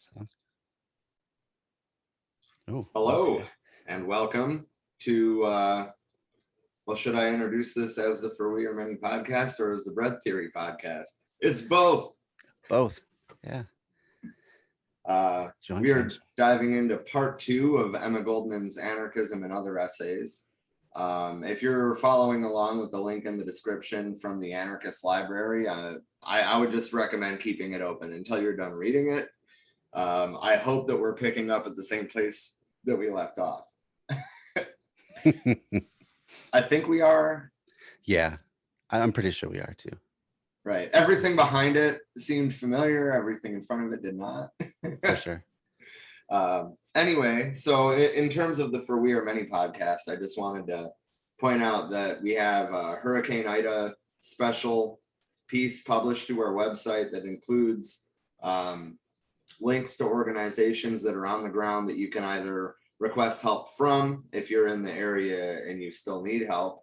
So, oh, Hello, okay. and welcome to, well, should I introduce this as the For We Are Many podcast or as the Bread Theory podcast? It's both. Both. Yeah. Joint We are venture. diving into part 2 of Emma Goldman's Anarchism and Other Essays. If you're following along with the link in the description from the Anarchist Library, I would just recommend keeping it open until you're done reading it. I hope that we're picking up at the same place that we left off. I think we are. Yeah, I'm pretty sure we are too. Right. Everything behind it seemed familiar. Everything in front of it did not. For sure. Anyway, so in terms of the For We Are Many podcast, I just wanted to point out that we have a Hurricane Ida special piece published to our website that includes links to organizations that are on the ground that you can either request help from if you're in the area and you still need help.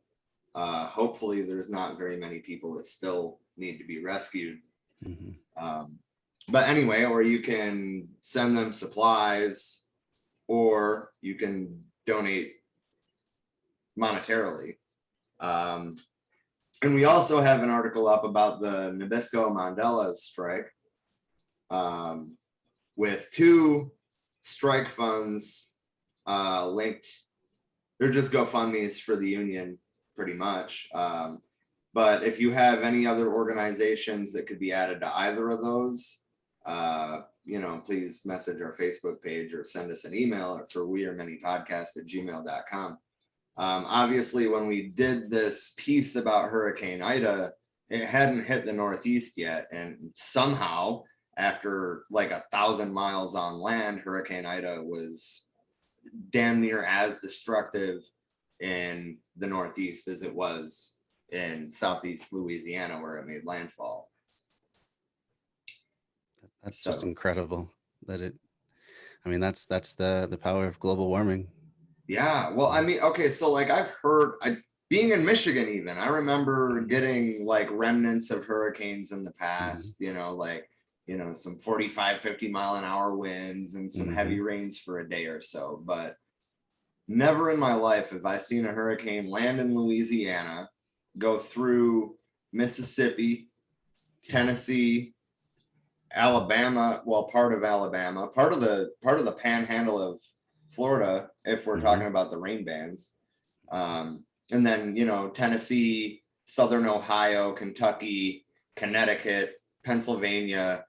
Hopefully there's not very many people that still need to be rescued. Mm-hmm. But anyway, or you can send them supplies, or you can donate monetarily. And we also have an article up about the Nabisco Mandela strike, with 2 strike funds linked. They're just GoFundMe's for the union, pretty much. But if you have any other organizations that could be added to either of those, please message our Facebook page or send us an email for wearemanypodcast@gmail.com. Obviously, when we did this piece about Hurricane Ida, it hadn't hit the Northeast yet. And somehow, after like 1,000 miles on land, Hurricane Ida was damn near as destructive in the Northeast as it was in Southeast Louisiana, where it made landfall. That's just incredible that that's the power of global warming. Yeah, well, okay, so like I've heard, being in Michigan even, I remember getting like remnants of hurricanes in the past, some 45, 50 mile an hour winds and some heavy rains for a day or so. But never in my life have I seen a hurricane land in Louisiana, go through Mississippi, Tennessee, Alabama, well, part of Alabama, part of the panhandle of Florida, if we're talking about the rain bands, and then Tennessee, Southern Ohio, Kentucky, Connecticut, Pennsylvania,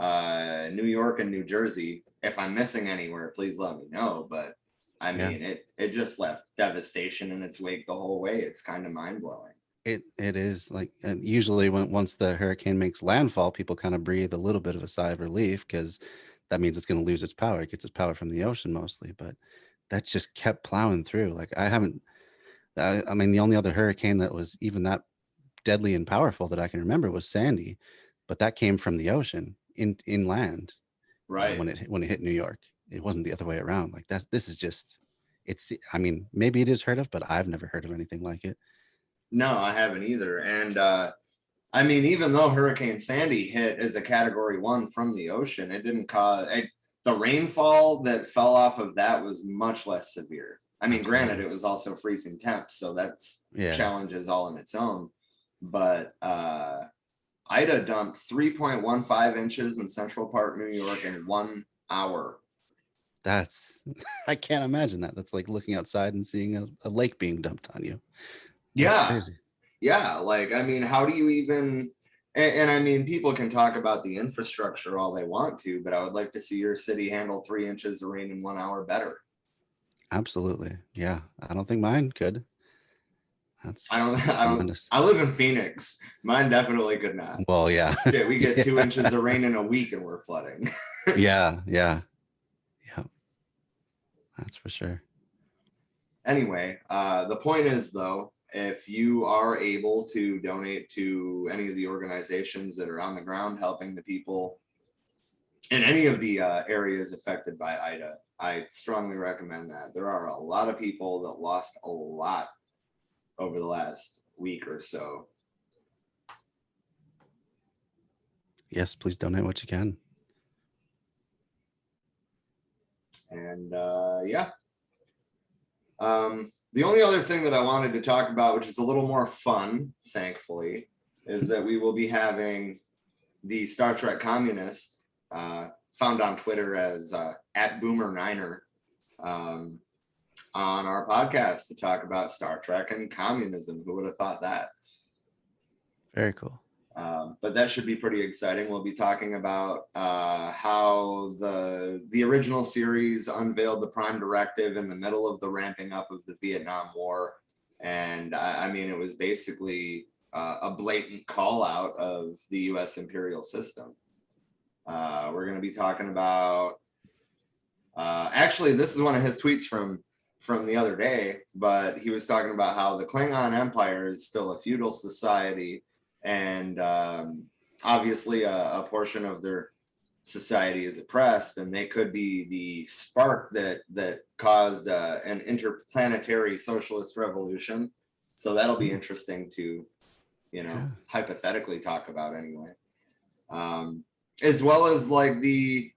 New York, and New Jersey. If I'm missing anywhere, please let me know. But it just left devastation in its wake the whole way. It's kind of mind-blowing. It is like, usually once the hurricane makes landfall, people kind of breathe a little bit of a sigh of relief, because that means it's going to lose its power. It gets its power from the ocean mostly, but that just kept plowing through. Like the only other hurricane that was even that deadly and powerful that I can remember was Sandy, but that came from the ocean inland. Right. When it hit New York, it wasn't the other way around. Like maybe it is heard of, but I've never heard of anything like it. No, I haven't either. And even though Hurricane Sandy hit as a Category 1 from the ocean, it didn't cause the rainfall that fell off of that was much less severe. Granted, it was also freezing temps, so that's challenges all in its own. But Ida dumped 3.15 inches in Central Park, New York in 1 hour. I can't imagine that. That's like looking outside and seeing a lake being dumped on you. That's crazy. Yeah, how do you even, and people can talk about the infrastructure all they want to, but I would like to see your city handle 3 inches of rain in 1 hour better. Absolutely. Yeah. I don't think mine could. I live in Phoenix. Mine definitely could not. Well, yeah. We get 2 inches of rain in a week and we're flooding. Yeah. That's for sure. Anyway, the point is, though, if you are able to donate to any of the organizations that are on the ground helping the people in any of the areas affected by Ida, I strongly recommend that. There are a lot of people that lost a lot over the last week or so. Yes, please donate what you can. And yeah. The only other thing that I wanted to talk about, which is a little more fun, thankfully, is that we will be having the Star Trek Communist, found on Twitter as @Boomer9er, on our podcast to talk about Star Trek and communism. Who would have thought that? Very cool. But that should be pretty exciting. We'll be talking about how the original series unveiled the Prime Directive in the middle of the ramping up of the Vietnam War. And I mean, it was basically a blatant call out of the US imperial system. We're going to be talking about, actually, this is one of his tweets from the other day, but he was talking about how the Klingon Empire is still a feudal society. And obviously a portion of their society is oppressed, and they could be the spark that caused an interplanetary socialist revolution. So that'll be interesting to, hypothetically talk about anyway. As well as like the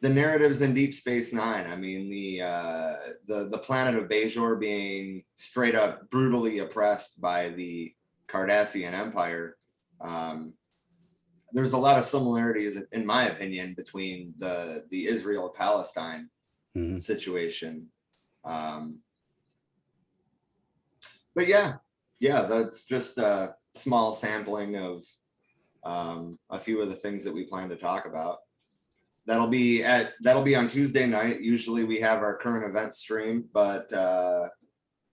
narratives in Deep Space Nine. I mean, the planet of Bajor being straight up brutally oppressed by the Cardassian Empire. There's a lot of similarities, in my opinion, between the Israel-Palestine situation. But yeah, that's just a small sampling of a few of the things that we plan to talk about. That'll be on Tuesday night. Usually we have our current event stream, but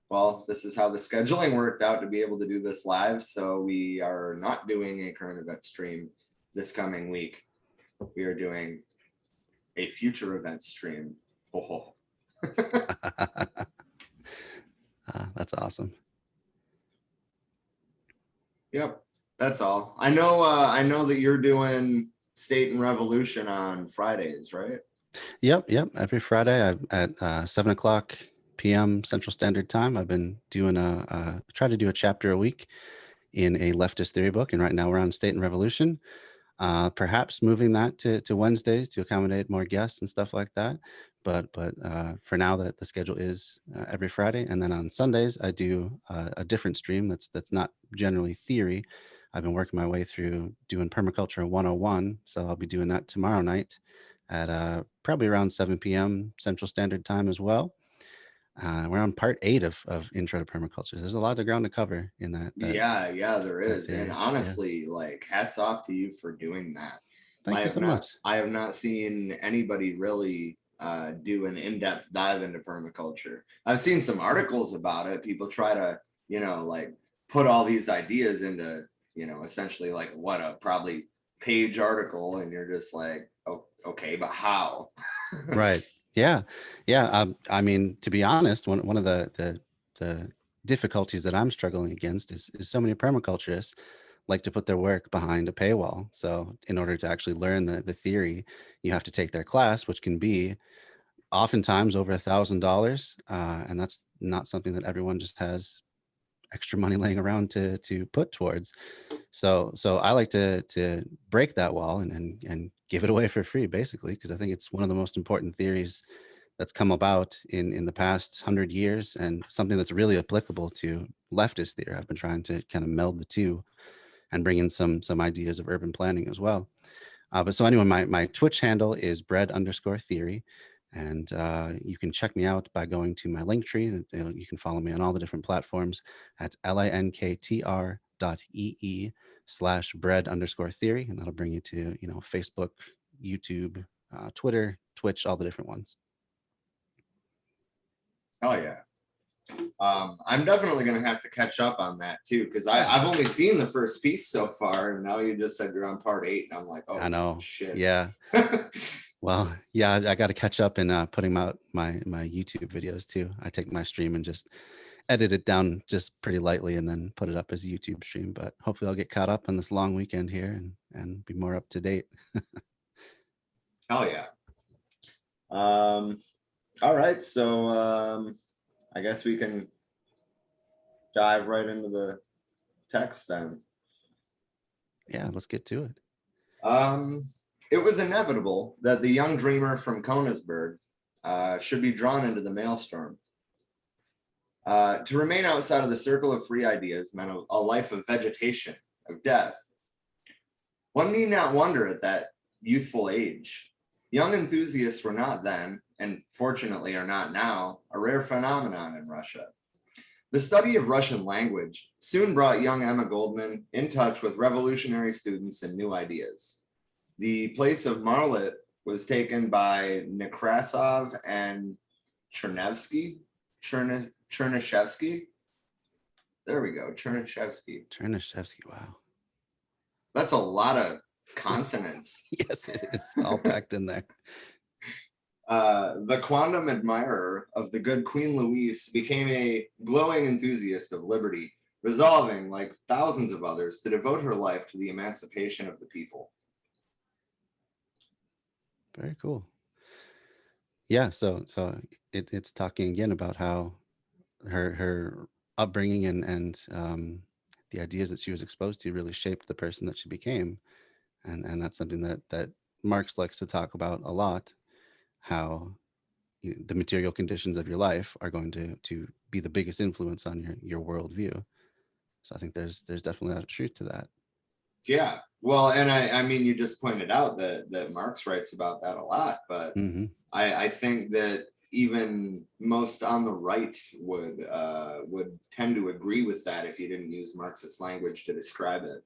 well, this is how the scheduling worked out to be able to do this live. So we are not doing a current event stream this coming week. We are doing a future event stream. Oh. That's awesome. Yep, that's all. I know that you're doing State and Revolution on Fridays, right? Yep. Every Friday at 7:00 p.m. Central Standard Time. I've been doing try to do a chapter a week in a leftist theory book, and right now we're on State and Revolution. Perhaps moving that to Wednesdays to accommodate more guests and stuff like that. But for now, the schedule is every Friday, and then on Sundays I do a different stream that's not generally theory. I've been working my way through doing Permaculture 101, so I'll be doing that tomorrow night at probably around 7 p.m. Central Standard Time as well. We're on part 8 of Intro to Permaculture. There's a lot of ground to cover in that. Yeah, there is. And honestly, like, hats off to you for doing that. Thank you so much. I have not seen anybody really do an in-depth dive into permaculture. I've seen some articles about it. People try to, like put all these ideas into, essentially like what a probably page article. And you're just like, oh, okay, but how? Right. Yeah. I mean, to be honest, one of the difficulties that I'm struggling against is so many permaculturists like to put their work behind a paywall. So in order to actually learn the theory, you have to take their class, which can be oftentimes over $1,000. And that's not something that everyone just has extra money laying around to put towards. So I like to break that wall and give it away for free, basically, because I think it's one of the most important theories that's come about in the past 100 years, and something that's really applicable to leftist theory. I've been trying to kind of meld the two and bring in some ideas of urban planning as well. But so anyway, my Twitch handle is bread_theory. And you can check me out by going to my link tree. You can follow me on all the different platforms at linktr.ee/bread_theory. And that'll bring you to, Facebook, YouTube, Twitter, Twitch, all the different ones. Oh yeah. I'm definitely going to have to catch up on that too, because I've only seen the first piece so far, and now you just said you're on part 8, and I'm like, oh, I know. Shit. Yeah. Well, yeah, I got to catch up in putting out my YouTube videos too. I take my stream and just edit it down just pretty lightly and then put it up as a YouTube stream. But hopefully I'll get caught up on this long weekend here and be more up to date. Hell yeah. All right. So I guess we can dive right into the text then. Yeah, let's get to it. It was inevitable that the young dreamer from Konigsberg should be drawn into the maelstrom. To remain outside of the circle of free ideas meant a life of vegetation, of death. One need not wonder at that youthful age. Young enthusiasts were not then, and fortunately are not now, a rare phenomenon in Russia. The study of Russian language soon brought young Emma Goldman in touch with revolutionary students and new ideas. The place of Marlit was taken by Nekrasov and Chernyshevsky. There we go, Chernyshevsky. Chernyshevsky, wow. That's a lot of consonants. Yes, it is all packed in there. The quondam admirer of the good Queen Louise became a glowing enthusiast of liberty, resolving, like thousands of others, to devote her life to the emancipation of the people. Very cool. Yeah, so it's talking again about how her upbringing and the ideas that she was exposed to really shaped the person that she became, and that's something that Marx likes to talk about a lot. How the material conditions of your life are going to be the biggest influence on your worldview. So I think there's definitely a lot of truth to that. Yeah, well, and I mean, you just pointed out that Marx writes about that a lot, but I think that even most on the right would tend to agree with that if you didn't use Marxist language to describe it.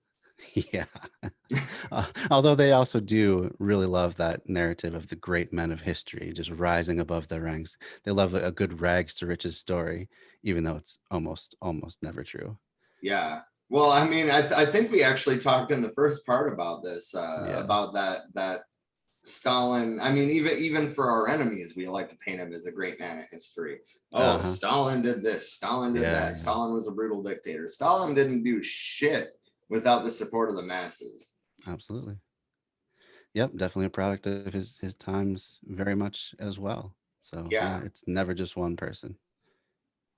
Yeah. Although they also do really love that narrative of the great men of history just rising above their ranks. They love a good rags to riches story, even though it's almost never true. Yeah. Well, I mean, I think we actually talked in the first part about this, about that Stalin. I mean, even for our enemies, we like to paint him as a great man of history. Oh, Stalin did this, Stalin did that. Stalin was a brutal dictator. Stalin didn't do shit without the support of the masses. Absolutely. Yep, definitely a product of his times very much as well. So yeah, it's never just one person.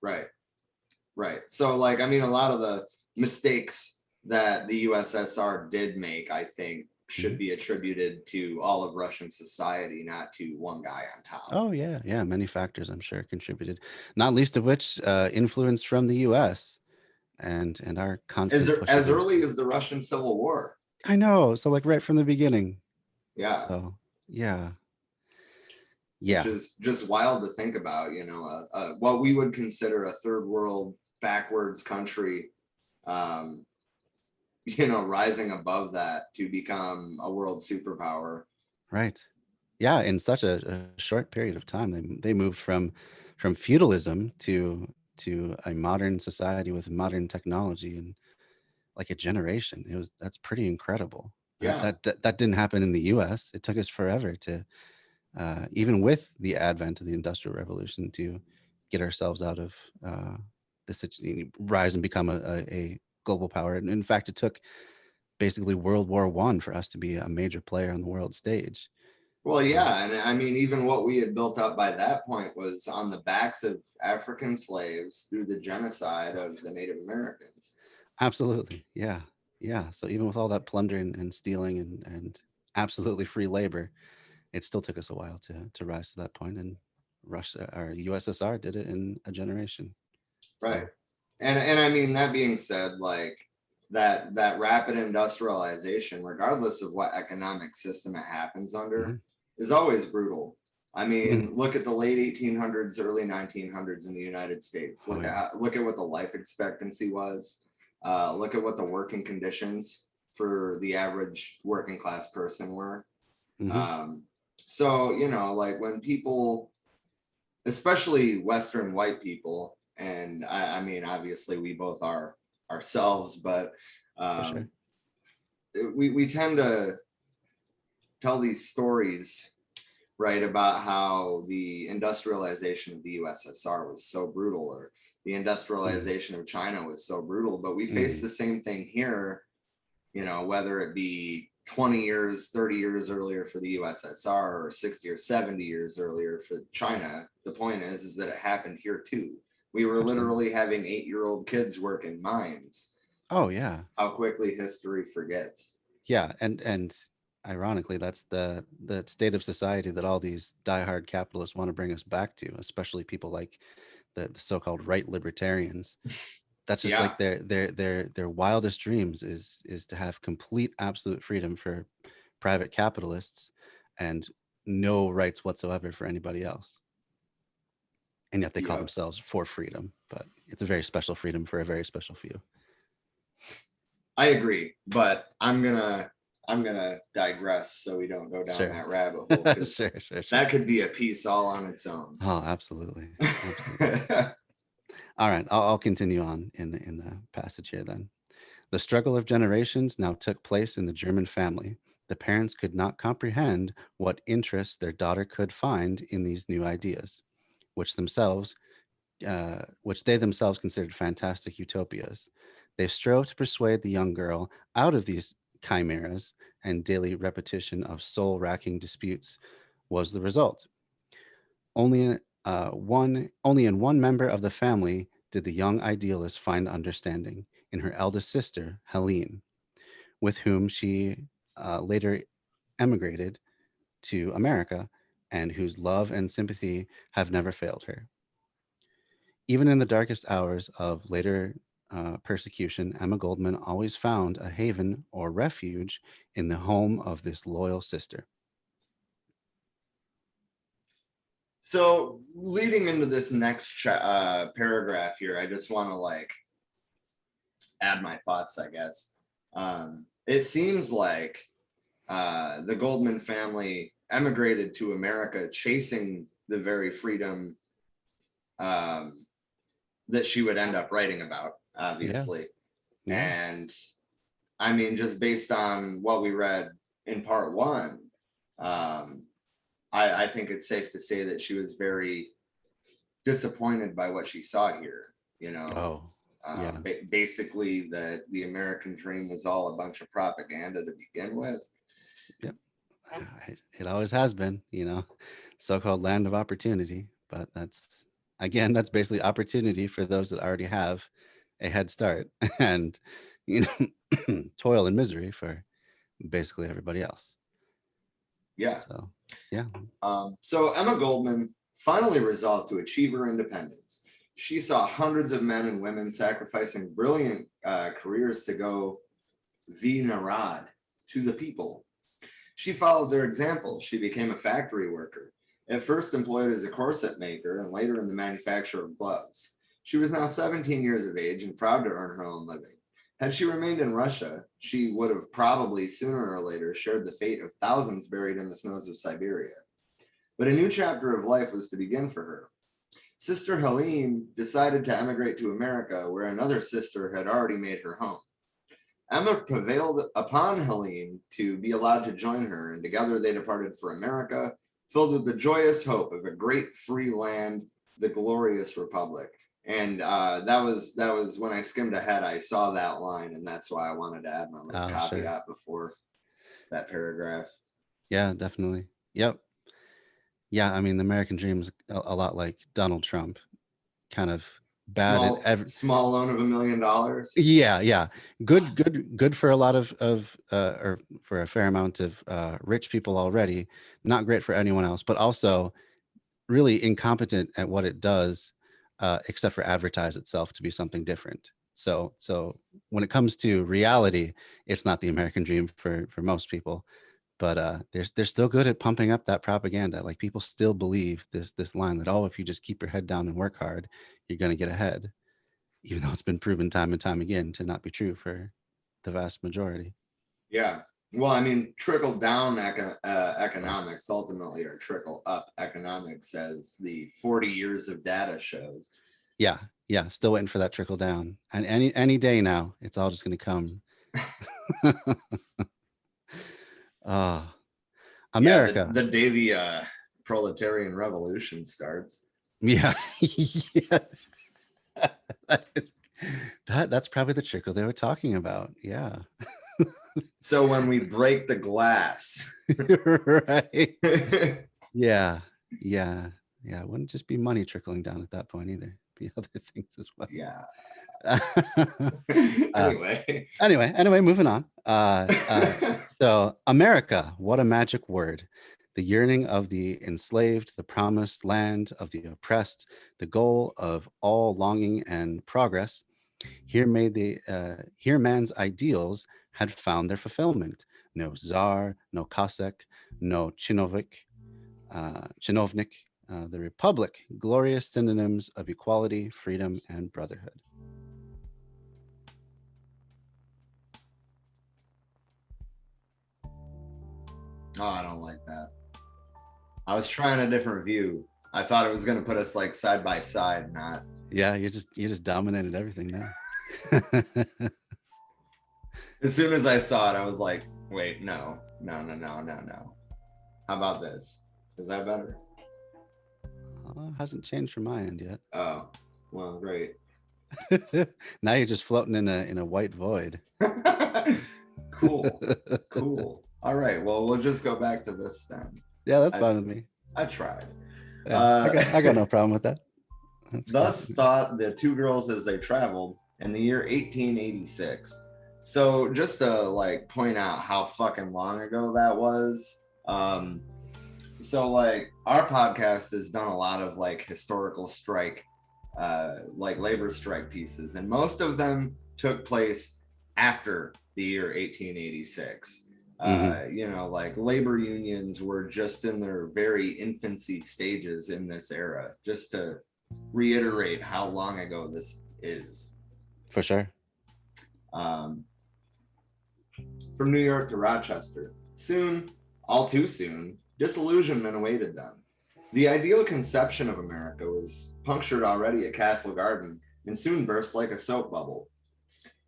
Right. So like, I mean, a lot of the mistakes that the USSR did make, I think, should be attributed to all of Russian society, not to one guy on top. Oh yeah, many factors I'm sure contributed, not least of which influence from the US and our constant as early as the Russian Civil War. I know, so like right from the beginning. Yeah. So yeah. Which is just wild to think about, you know, what we would consider a third world backwards country, you know, rising above that to become a world superpower. Right. Yeah, in such a short period of time, they moved from feudalism to a modern society with modern technology in like a generation. That's pretty incredible. Yeah. That didn't happen in the U.S. It took us forever to, even with the advent of the Industrial Revolution, to get ourselves out of rise and become a global power. And in fact, it took basically World War I for us to be a major player on the world stage. Well, yeah, and I mean, even what we had built up by that point was on the backs of African slaves through the genocide of the Native Americans. Absolutely, yeah. So even with all that plundering and stealing and absolutely free labor, it still took us a while to rise to that point. And Russia or USSR did it in a generation. Right. So. And I mean, that being said, like that rapid industrialization, regardless of what economic system it happens under, is always brutal. I mean, look at the late 1800s, early 1900s in the United States. Look at what the life expectancy was. Look at what the working conditions for the average working class person were. So, you know, like when people, especially Western white people, and I mean, obviously we both are ourselves, but sure. we tend to tell these stories, right, about how the industrialization of the USSR was so brutal, or the industrialization of China was so brutal, but we face the same thing here, you know, whether it be 20 years, 30 years earlier for the USSR, or 60 or 70 years earlier for China. The point is that it happened here too. We were literally having 8-year-old kids work in mines. Oh yeah. How quickly history forgets. Yeah, and ironically, that's the state of society that all these diehard capitalists want to bring us back to, especially people like the so-called right libertarians. That's just Yeah, like their wildest dreams is to have complete absolute freedom for private capitalists and no rights whatsoever for anybody else. And yet they call yeah, themselves for freedom, but it's a very special freedom for a very special few. I agree, but I'm gonna digress so we don't go down Sure. that rabbit hole, because Sure. that could be a piece all on its own. Oh, absolutely. Absolutely. All right, I'll continue on in the passage here then. The struggle of generations now took place in the German family. The parents could not comprehend what interests their daughter could find in these new ideas, which which they themselves considered fantastic utopias. They strove to persuade the young girl out of these chimeras, and daily repetition of soul-racking disputes was the result. Only in one member of the family did the young idealist find understanding, in her eldest sister, Helene, with whom she later emigrated to America and whose love and sympathy have never failed her. Even in the darkest hours of later persecution, Emma Goldman always found a haven or refuge in the home of this loyal sister. So leading into this next paragraph here, I just want to like add my thoughts, I guess. It seems like the Goldman family emigrated to America chasing the very freedom um, that she would end up writing about, Yeah, obviously. yeah, And I mean, just based on what we read in part one, um, I think it's safe to say that she was very disappointed by what she saw here. You know, oh, yeah, basically that the American dream was all a bunch of propaganda to begin with. yep. It always has been, so-called land of opportunity. But that's again, that's basically opportunity for those that already have a head start, and toil and misery for basically everybody else. Yeah. So, yeah, So Emma Goldman finally resolved to achieve her independence. She saw hundreds of men and women sacrificing brilliant careers to go vi narad, to the people. She followed their example. She became a factory worker, at first employed as a corset maker and later in the manufacture of gloves. She was now 17 years of age and proud to earn her own living. Had she remained in Russia, she would have probably sooner or later shared the fate of thousands buried in the snows of Siberia. But a new chapter of life was to begin for her. Sister Helene decided to emigrate to America, where another sister had already made her home. Emma prevailed upon Helene to be allowed to join her, and together they departed for America, filled with the joyous hope of a great free land, the glorious republic. And that was when I skimmed ahead, I saw that line, and that's why I wanted to add my little oh, sure, caveat before that paragraph. yeah, definitely, yep, yeah. I mean, the American dream is a lot like Donald Trump, kind of bad at Small every. small loan of $1 million. Yeah. Good for a lot or for a fair amount of rich people already. Not great for anyone else, but also really incompetent at what it does, except for advertise itself to be something different. So when it comes to reality, it's not the American dream for most people. But they're still good at pumping up that propaganda. Like people still believe this line that, oh, if you just keep your head down and work hard, you're going to get ahead, even though it's been proven time and time again to not be true for the vast majority. Yeah. Well, I mean, trickle down Ugh. economics ultimately, or trickle up economics, as the 40 years of data shows. Yeah, yeah, still waiting for that trickle down. And any day now, it's all just going to come. Ah, Yeah, America. the day the proletarian revolution starts. Yeah. Yeah. That is, that's probably the trickle they were talking about. Yeah. So when we break the glass. Right. Yeah. Yeah. Yeah. It wouldn't just be money trickling down at that point either. Be other things as well. Yeah. uh, Anyway. anyway, moving on. So America, what a magic word. The yearning of the enslaved, the promised land of the oppressed, the goal of all longing and progress. Here man's ideals had found their fulfillment. No czar, no Cossack, no chinovnik. The republic, glorious synonyms of equality, freedom, and brotherhood. Oh, I don't like that. I was trying a different view. I thought it was going to put us like side by side, not. Yeah, you just dominated everything now. As soon as I saw it, I was like, wait, no. How about this? Is that better? Hasn't changed from my end yet. Oh, well, great. Now you're just floating in a white void. Cool. All right. Well, we'll just go back to this then. Yeah, that's fine with me. I tried. Yeah, I got no problem with that. Thus thought the two girls as they traveled in the year 1886. So just to like point out how fucking long ago that was. So like our podcast has done a lot of like historical strike, like labor strike pieces, and most of them took place after the year 1886. You know, like labor unions were just in their very infancy stages in this era, just to reiterate how long ago this is. For sure. From New York to Rochester. Soon, all too soon, disillusionment awaited them. The ideal conception of America was punctured already at Castle Garden and soon burst like a soap bubble.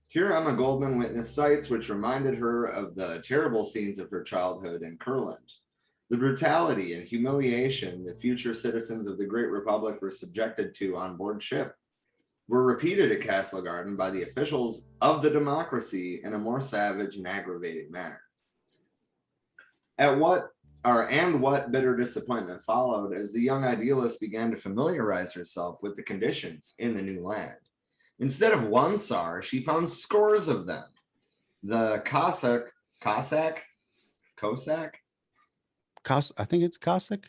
Here, Emma Goldman witnessed sights which reminded her of the terrible scenes of her childhood in Kurland. The brutality and humiliation the future citizens of the Great Republic were subjected to on board ship were repeated at Castle Garden by the officials of the democracy in a more savage and aggravated manner. What bitter disappointment followed as the young idealist began to familiarize herself with the conditions in the new land. Instead of one czar, she found scores of them. The Cossack, I think it's Cossack.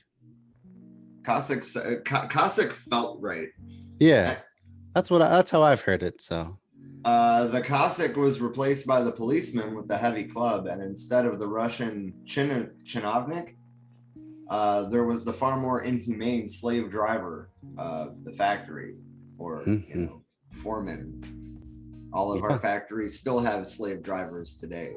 Cossack felt right. Yeah, that's how I've heard it. So the Cossack was replaced by the policeman with the heavy club, and instead of the Russian chinovnik, there was the far more inhumane slave driver of the factory, or foreman. All of our factories still have slave drivers today.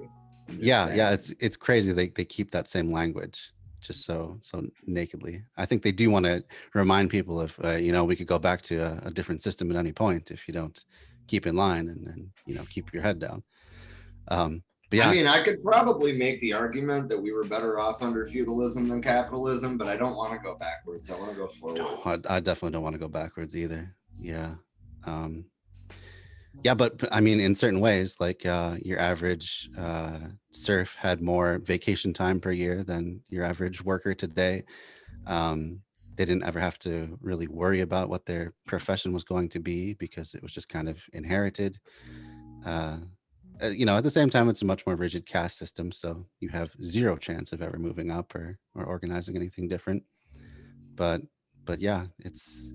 Yeah, it's crazy. They keep that same language just so nakedly. I think they do want to remind people of we could go back to a different system at any point if you don't keep in line and keep your head down. But yeah, I mean, I could probably make the argument that we were better off under feudalism than capitalism, but I don't want to go backwards. I want to go forward. No, I definitely don't want to go backwards either. Yeah. Yeah, but I mean, in certain ways, like your average serf had more vacation time per year than your average worker today. They didn't ever have to really worry about what their profession was going to be because it was just kind of inherited. At the same time, it's a much more rigid caste system, so you have zero chance of ever moving up or organizing anything different. But yeah, it's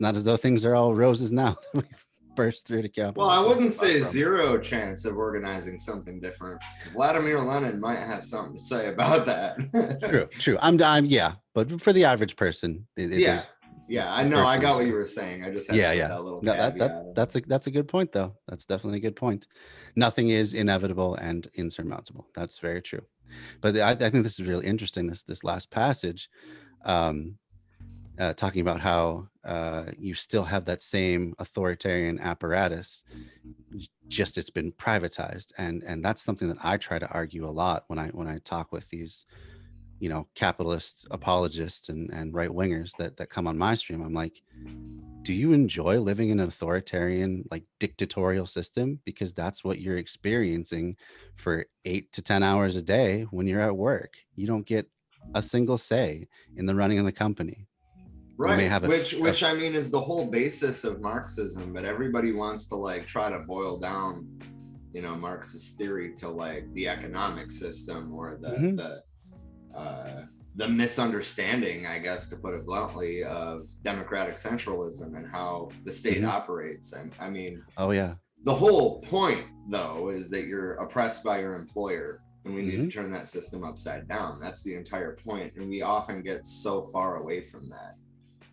not as though things are all roses now that we've burst through to capital. Well, I wouldn't say zero chance of organizing something different. Vladimir Lenin might have something to say about that. True. I'm yeah, but for the average person, yeah, I know. I got what you were saying. I just had that little caveat. That's a good point, though. That's definitely a good point. Nothing is inevitable and insurmountable. That's very true. But I think this is really interesting. This last passage, talking about how you still have that same authoritarian apparatus, just it's been privatized, and that's something that I try to argue a lot when I talk with these capitalist apologists and right wingers that come on my stream. I'm like, do you enjoy living in an authoritarian, like dictatorial system? Because that's what you're experiencing for 8 to 10 hours a day when you're at work. You don't get a single say in the running of the company. We may Right, have which I mean is the whole basis of Marxism, but everybody wants to like try to boil down, Marxist theory to like the economic system or the misunderstanding, I guess, to put it bluntly, of democratic centralism and how the state operates. And I mean, oh yeah, the whole point though is that you're oppressed by your employer, and we need to turn that system upside down. That's the entire point, and we often get so far away from that.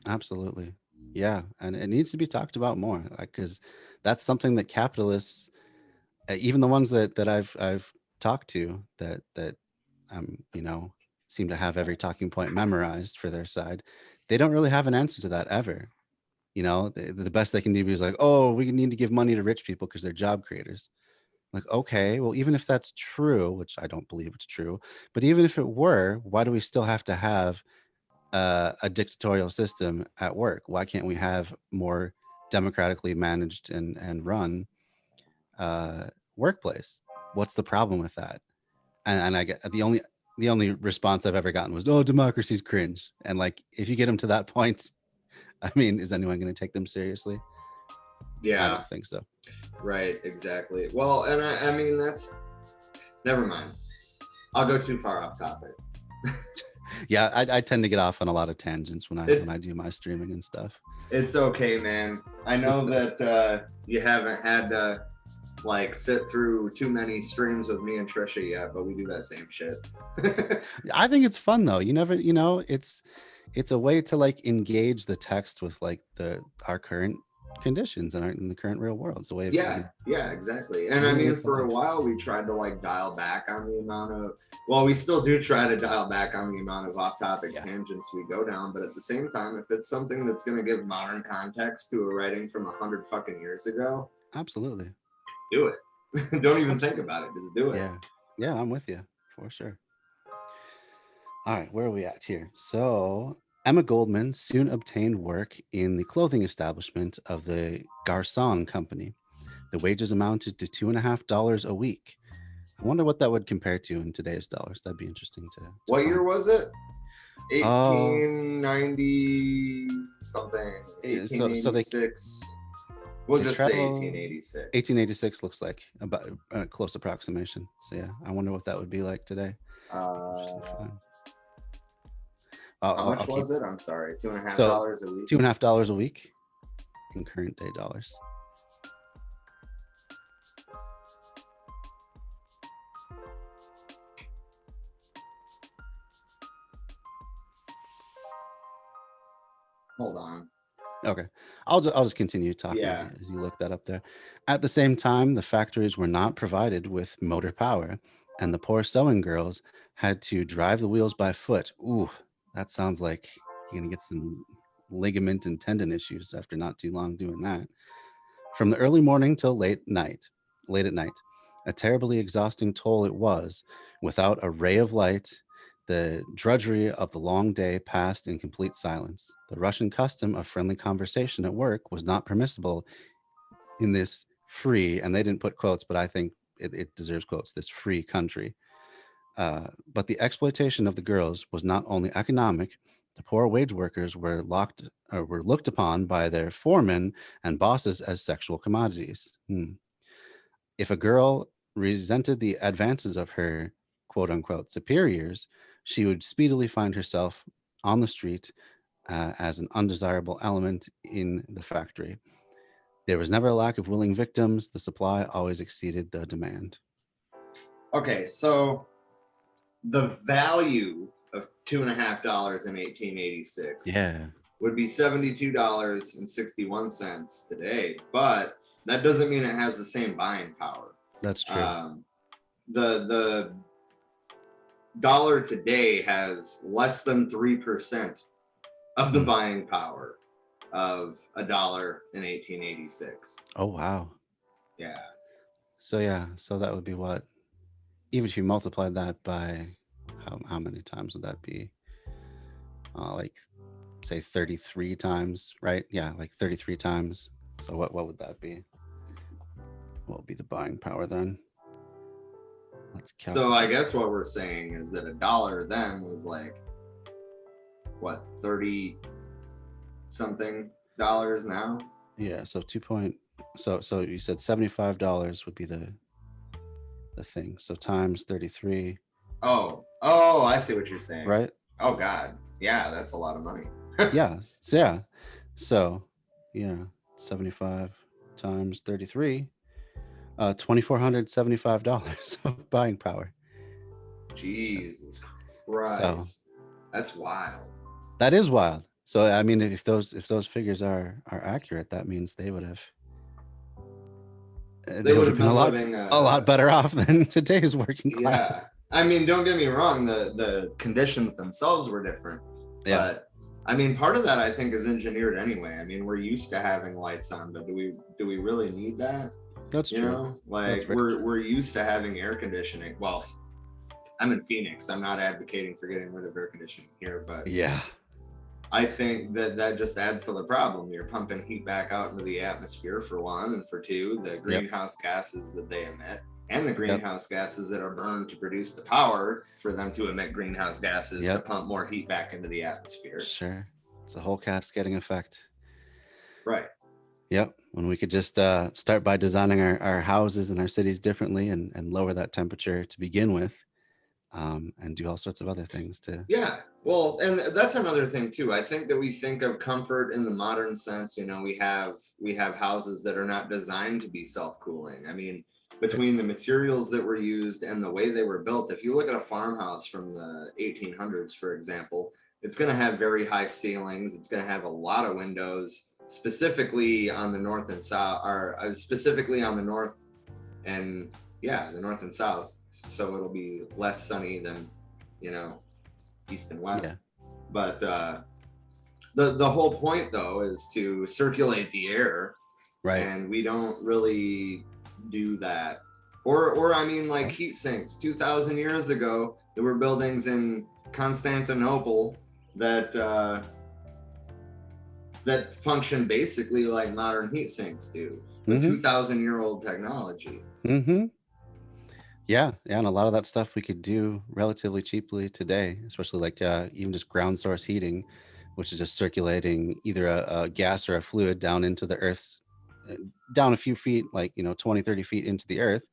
absolutely. Yeah, and it needs to be talked about more, like, because that's something that capitalists, even the ones that I've talked to, that seem to have every talking point memorized for their side, they don't really have an answer to that ever. The best they can do is like, oh, we need to give money to rich people because they're job creators. Like, okay, well, even if that's true, which I don't believe it's true, but even if it were, why do we still have to have a dictatorial system at work? Why can't we have more democratically managed and run uh, workplace? What's the problem with that? And I get the only response I've ever gotten was, "Oh, democracy's cringe." And like, if you get them to that point, I mean, is anyone going to take them seriously? Yeah, I don't think so. right, exactly. Well, and I mean that's never mind. I'll go too far off topic. Yeah, I tend to get off on a lot of tangents when I do my streaming and stuff. It's okay, man. I know that you haven't had to like sit through too many streams with me and Trisha yet, but we do that same shit. I think it's fun though. It's a way to like engage the text with like our current conditions and in the current real world. It's a way of yeah, exactly. And I mean, for a while we tried to like dial back on the amount of, well, we still do try to dial back on the amount of off-topic tangents we go down, but at the same time, if it's something that's going to give modern context to a writing from 100 fucking years ago, absolutely do it. Don't even think about it, just do it. Yeah, I'm with you for sure. All right, where are we at here? So Emma Goldman soon obtained work in the clothing establishment of the Garçon Company. The wages amounted to $2.50 a week. I wonder what that would compare to in today's dollars. That'd be interesting to what find. Year was it? 1890 something. 1886. We'll just say 1886. 1886 looks like about a close approximation. So yeah, I wonder what that would be like today. How much was it? I'm sorry, $2.50 a week. $2.50 a week in current day dollars. Hold on. Okay, I'll just continue talking as you look that up there. At the same time, the factories were not provided with motor power, and the poor sewing girls had to drive the wheels by foot. Ooh, that sounds like you're gonna get some ligament and tendon issues after not too long doing that. From the early morning till late at night, a terribly exhausting toll it was. Without a ray of light, the drudgery of the long day passed in complete silence. The Russian custom of friendly conversation at work was not permissible in this free, and they didn't put quotes, but I think it deserves quotes, this free country. But the exploitation of the girls was not only economic. The poor wage workers were looked upon by their foremen and bosses as sexual commodities. If a girl resented the advances of her quote unquote superiors, she would speedily find herself on the street as an undesirable element in the factory. There was never a lack of willing victims. The supply always exceeded the demand. Okay, so the value of $2.50 in 1886 would be $72.61 today, but that doesn't mean it has the same buying power. That's true. The dollar today has less than 3% of the buying power of a dollar in 1886. Oh wow. Yeah. So that would be what? Even if you multiplied that by how many times would that be? Like say 33 times, right? Yeah, like 33 times. So what would that be? What would be the buying power then? So I guess what we're saying is that a dollar then was like what, 30 something dollars now. Yeah, so so you said $75 would be the thing. So times 33, Oh, I see what you're saying. right? Oh God, yeah, that's a lot of money. Yeah. Yeah. So, yeah, 75 times 33, $2,475 of buying power. Jesus So Christ, that's wild. that is wild. So I mean, if those figures are accurate, that means they would have They they would would have have been been living, a lot better off than today's working yeah. class. I mean, don't get me wrong, the conditions themselves were different, Yeah, but I mean, part of that I think is engineered anyway. I mean, we're used to having lights on, but do we really need that? that's You true. know, That's like very true. we're used to having air conditioning. Well, I'm in Phoenix. I'm not advocating for getting rid of air conditioning here, but Yeah. I think that just adds to the problem. You're pumping heat back out into the atmosphere for one, and for two, the Yep. greenhouse gases that they emit and the Yep. greenhouse gases that are burned to produce the power for them to emit greenhouse gases to Yep. pump more heat back into the atmosphere. Sure. It's a whole cascading effect. Right. Yep. When we could just start by designing our houses and our cities differently and lower that temperature to begin with, and do all sorts of other things to. Yeah. Well, and that's another thing too. I think that we think of comfort in the modern sense. You know, we have houses that are not designed to be self-cooling. I mean, between the materials that were used and the way they were built, if you look at a farmhouse from the 1800s, for example, it's going to have very high ceilings. It's going to have a lot of windows, specifically on the north and south, or specifically on the north and the north and south. So it'll be less sunny than, you know, east and west. Yeah. But the whole point though is to circulate the air, Right. and we don't really do that. Or I mean, like heat sinks. 2,000 years ago, there were buildings in Constantinople that that function basically like modern heat sinks do, with 2,000-year-old technology. Mm-hmm. Yeah, and a lot of that stuff we could do relatively cheaply today, especially like even just ground source heating, which is just circulating either a gas or a fluid down into the earth's down a few feet, like 20, 30 feet into the earth,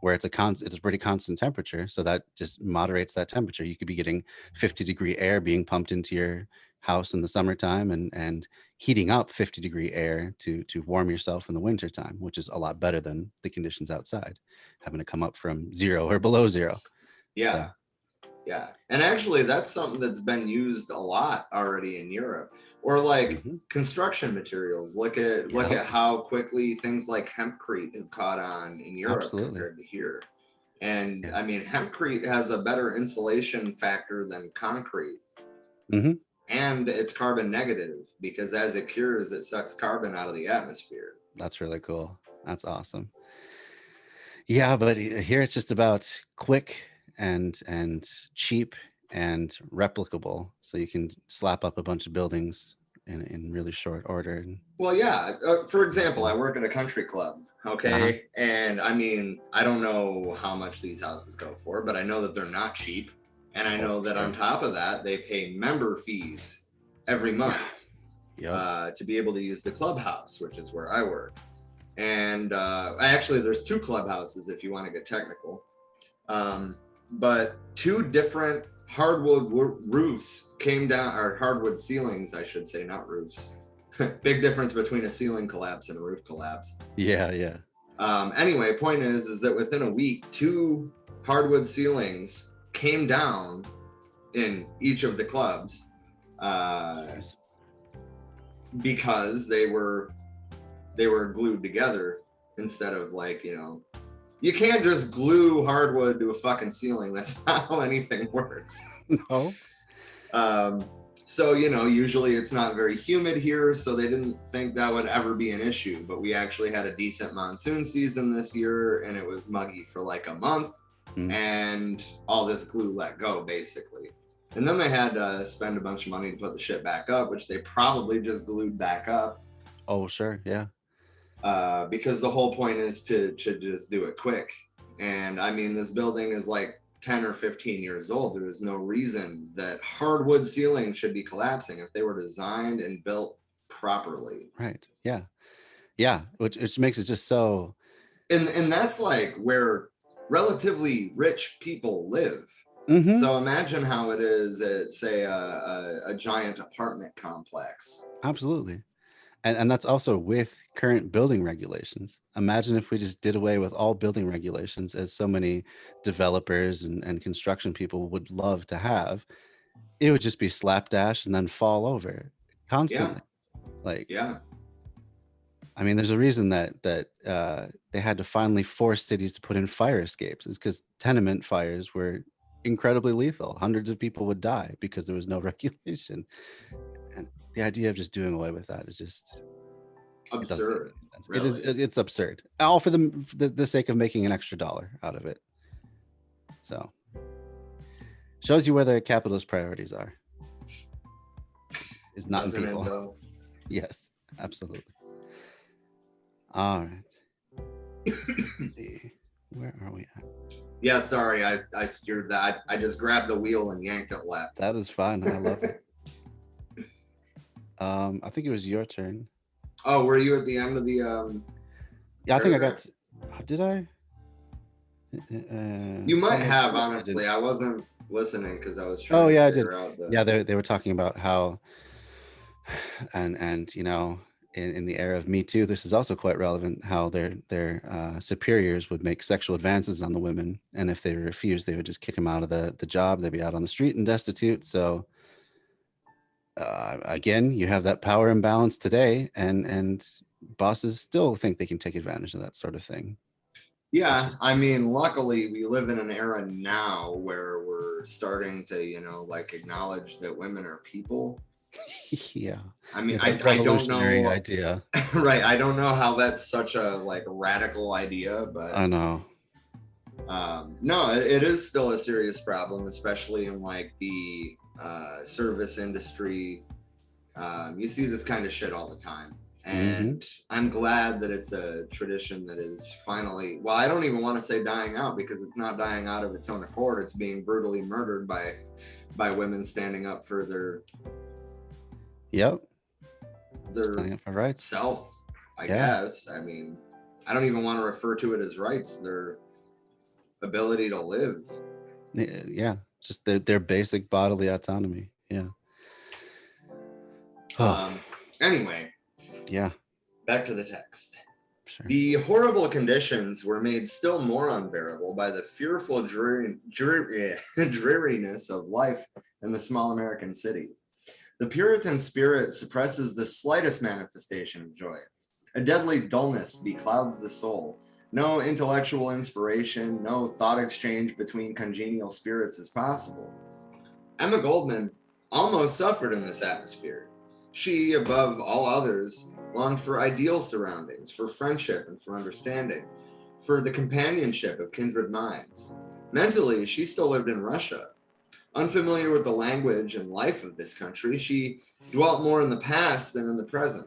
where it's a pretty constant temperature. So that just moderates that temperature. You could be getting 50-degree air being pumped into your house in the summertime and heating up 50-degree air to warm yourself in the wintertime, which is a lot better than the conditions outside, having to come up from 0 or below 0. Yeah. So. Yeah. And actually, that's something that's been used a lot already in Europe. Or like construction materials. Look at how quickly things like hempcrete have caught on in Europe compared to here. And I mean, hempcrete has a better insulation factor than concrete. And it's carbon negative because as it cures, it sucks carbon out of the atmosphere. That's really cool. That's awesome. Yeah, but here it's just about quick and cheap and replicable, so you can slap up a bunch of buildings in really short order. Well, yeah. For example, I work at a country club, okay? And I mean, I don't know how much these houses go for, but I know that they're not cheap. And I know that on top of that, they pay member fees every month to be able to use the clubhouse, which is where I work. And actually, there's 2 clubhouses if you want to get technical. But 2 different hardwood roofs came down, or hardwood ceilings, I should say, not roofs. Big difference between a ceiling collapse and a roof collapse. Yeah. Anyway, point is that within a week, 2 hardwood ceilings came down in each of the clubs because they were glued together instead of you can't just glue hardwood to a fucking ceiling. That's not how anything works. No. So, usually it's not very humid here, so they didn't think that would ever be an issue. But we actually had a decent monsoon season this year, and it was muggy for like a month, and all this glue let go, basically. And then they had to spend a bunch of money to put the shit back up, which they probably just glued back up. Oh, sure, yeah. Because the whole point is to just do it quick. And I mean, this building is like 10 or 15 years old. There is no reason that hardwood ceilings should be collapsing. If they were designed and built properly. Right. Yeah. Yeah. Which makes it just so. And that's like where relatively rich people live. Mm-hmm. So imagine how it is at, say, a giant apartment complex. Absolutely. And that's also with current building regulations. Imagine if we just did away with all building regulations, as so many developers and construction people would love to have. It would just be slapdash and then fall over Yeah, constantly. Like, yeah. I mean, there's a reason that they had to finally force cities to put in fire escapes. Is because tenement fires were incredibly lethal. Hundreds of people would die because there was no regulation. And the idea of just doing away with that is just, it doesn't make Absurd, any sense. really. It's absurd. All for the sake of making an extra dollar out of it. So shows you where the capitalist priorities are. Is not Doesn't in it people. though? Yes, absolutely. All right. Let's see. Where are we at? Yeah, sorry, I steered that. I just grabbed the wheel and yanked it left. That is fun. I love it. I think it was your turn. Oh, were you at the end of the Yeah, I think I paragraph? got. Did I? You might oh, have, I honestly. didn't. I wasn't listening because I was trying Oh to yeah, I did. figure out the Yeah, they were talking about how, and you know, in the era of Me Too, this is also quite relevant. How their superiors would make sexual advances on the women, and if they refused, they would just kick them out of the job. They'd be out on the street and destitute. So again, you have that power imbalance today, and bosses still think they can take advantage of that sort of thing. Yeah, Just, I mean, luckily we live in an era now where we're starting to, like acknowledge that women are people. yeah, I mean, yeah, I, that I don't revolutionary know, idea. right? I don't know how that's such a like radical idea, but I know. no, it is still a serious problem, especially in like the service industry. You see this kind of shit all the time. And I'm glad that it's a tradition that is finally, well, I don't even want to say dying out because it's not dying out of its own accord. It's being brutally murdered by women standing up for their Standing up for rights. self, I guess. I mean, I don't even want to refer to it as rights, their ability to live. Yeah, just their basic bodily autonomy. Yeah. Anyway, yeah. back to the text. Sure. The horrible conditions were made still more unbearable by the fearful dreariness of life in the small American city. The Puritan spirit suppresses the slightest manifestation of joy. A deadly dullness beclouds the soul. No intellectual inspiration, no thought exchange between congenial spirits is possible. Emma Goldman almost suffered in this atmosphere. She, above all others, longed for ideal surroundings, for friendship and for understanding, for the companionship of kindred minds. Mentally, she still lived in Russia. Unfamiliar with the language and life of this country, she dwelt more in the past than in the present.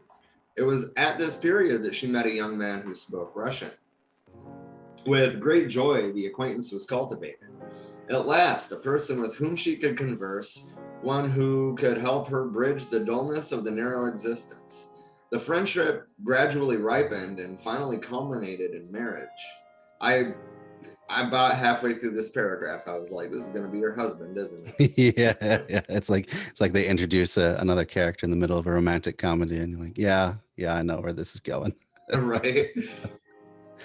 It was at this period that she met a young man who spoke Russian. With great joy, the acquaintance was cultivated. At last, a person with whom she could converse, one who could help her bridge the dullness of the narrow existence. The friendship gradually ripened and finally culminated in marriage. I about halfway through this paragraph, I was like, "This is going to be your husband, isn't it?" yeah. It's like they introduce another character in the middle of a romantic comedy, and you're like, "Yeah, I know where this is going." Right.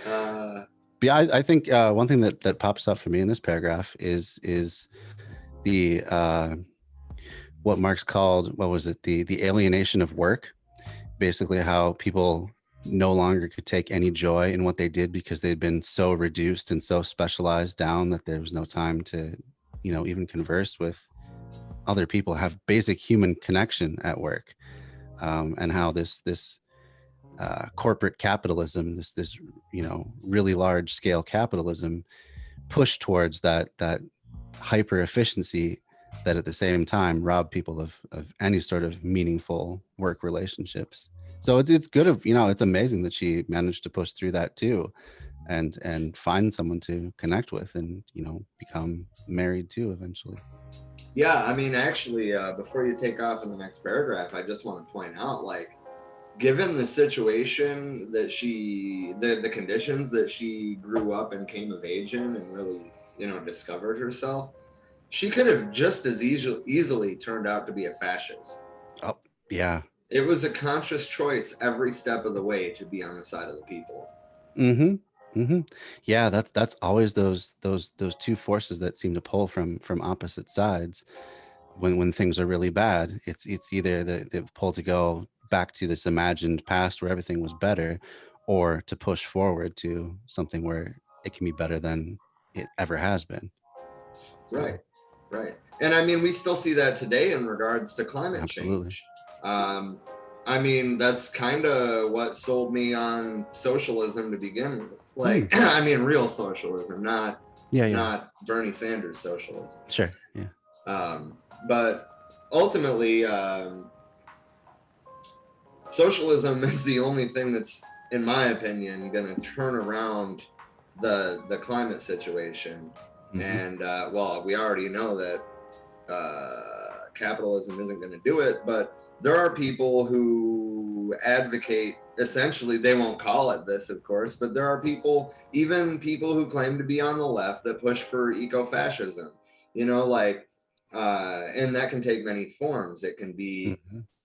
But yeah, I think one thing that pops up for me in this paragraph is the what Marx called, what was it, the alienation of work. Basically, how people no longer could take any joy in what they did because they'd been so reduced and so specialized down that there was no time to, even converse with other people, have basic human connection at work, and how this corporate capitalism, this really large scale capitalism, push towards that hyper efficiency that at the same time rob people of any sort of meaningful work relationships. So it's good of, it's amazing that she managed to push through that too, and find someone to connect with and, become married too eventually. Yeah, I mean, actually, before you take off in the next paragraph, I just want to point out, like, given the situation that the conditions that she grew up and came of age in and really, discovered herself, she could have just as easily turned out to be a fascist. Oh, yeah. It was a conscious choice every step of the way to be on the side of the people. Yeah, that's always those two forces that seem to pull from opposite sides. When things are really bad, it's either the pull to go back to this imagined past where everything was better, or to push forward to something where it can be better than it ever has been. Right, So, right. And I mean, we still see that today in regards to climate absolutely. change. I mean, that's kind of what sold me on socialism to begin with. Hmm. Like, I mean, real socialism, Yeah. not Bernie Sanders socialism. Sure. Yeah. But ultimately, socialism is the only thing that's, in my opinion, going to turn around the climate situation. And well, we already know that capitalism isn't going to do it, but there are people who advocate, essentially, they won't call it this, of course, but there are people, even people who claim to be on the left, that push for eco-fascism, like, and that can take many forms. It can be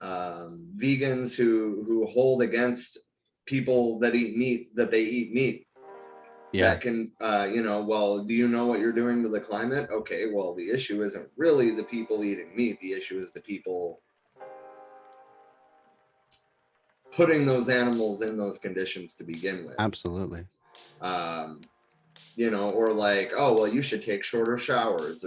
vegans who hold against people that eat meat, that they eat meat. Yeah. That can, well, do you know what you're doing to the climate? Okay, well, the issue isn't really the people eating meat. The issue is the people putting those animals in those conditions to begin with. Absolutely. Or like, oh, well, you should take shorter showers,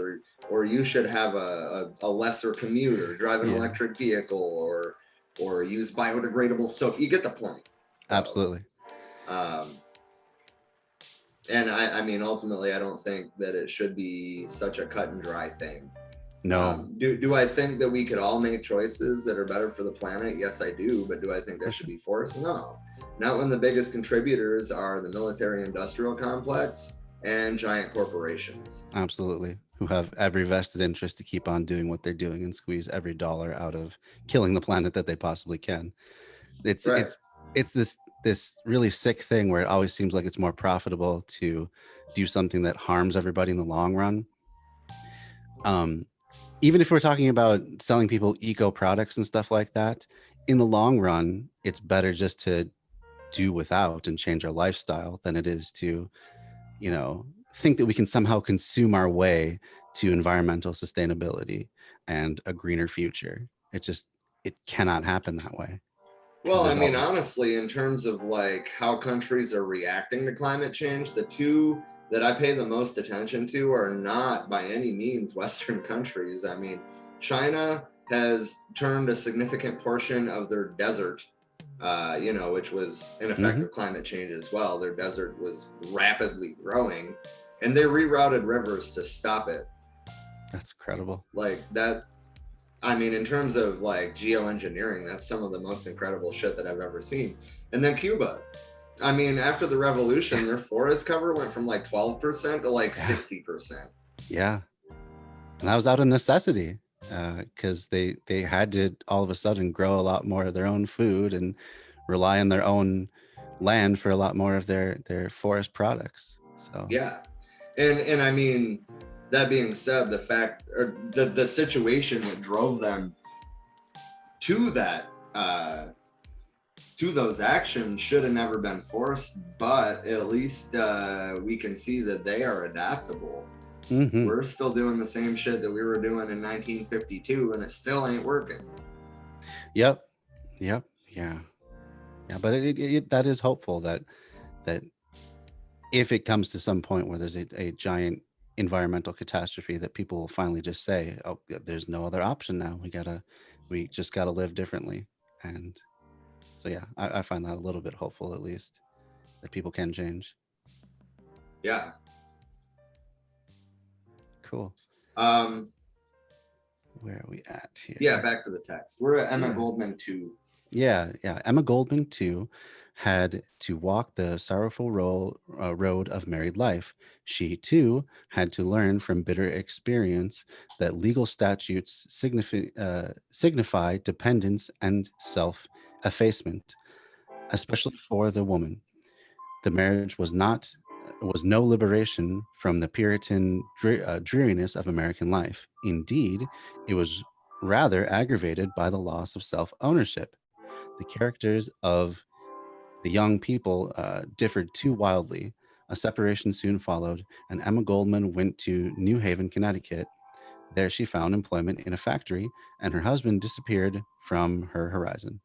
or you should have a lesser commute, or drive an electric vehicle, or use biodegradable soap. You get the point. Absolutely. And I mean, ultimately, I don't think that it should be such a cut and dry thing. No. Do I think that we could all make choices that are better for the planet? Yes, I do. But do I think that should be forced? No. Not when the biggest contributors are the military-industrial complex and giant corporations. Absolutely. Who have every vested interest to keep on doing what they're doing and squeeze every dollar out of killing the planet that they possibly can. It's Right. it's this really sick thing where it always seems like it's more profitable to do something that harms everybody in the long run. Even if we're talking about selling people eco products and stuff like that, in the long run, it's better just to do without and change our lifestyle than it is to, think that we can somehow consume our way to environmental sustainability and a greener future. It cannot happen that way. Well, I mean, honestly, in terms of like how countries are reacting to climate change, the two that I pay the most attention to are not by any means Western countries. I mean, China has turned a significant portion of their desert, which was an effect of climate change as well. Their desert was rapidly growing, and they rerouted rivers to stop it. That's incredible. Like that. I mean, in terms of like geoengineering, that's some of the most incredible shit that I've ever seen. And then Cuba. I mean, after the revolution, their forest cover went from like 12% to like 60%. Yeah. And that was out of necessity, because they had to all of a sudden grow a lot more of their own food and rely on their own land for a lot more of their forest products. So yeah. And I mean, that being said, the fact, or the situation that drove them to that, to those actions should have never been forced, but at least we can see that they are adaptable. We're still doing the same shit that we were doing in 1952, and it still ain't working. Yep. Yeah. But that is hopeful that if it comes to some point where there's a giant environmental catastrophe, that people will finally just say, oh, there's no other option now. We just gotta live differently. And so yeah, I find that a little bit hopeful, at least, that people can change. Yeah. Cool. Where are we at here? Yeah, back to the text. We're at Emma Goldman 2. Yeah. Emma Goldman 2 had to walk the sorrowful road of married life. She, too, had to learn from bitter experience that legal statutes signify dependence and self effacement, especially for the woman. The marriage was no liberation from the Puritan dreariness of American life. Indeed, it was rather aggravated by the loss of self-ownership. The characters of the young people differed too wildly. A separation soon followed, and Emma Goldman went to New Haven, Connecticut. There she found employment in a factory, and her husband disappeared from her horizon.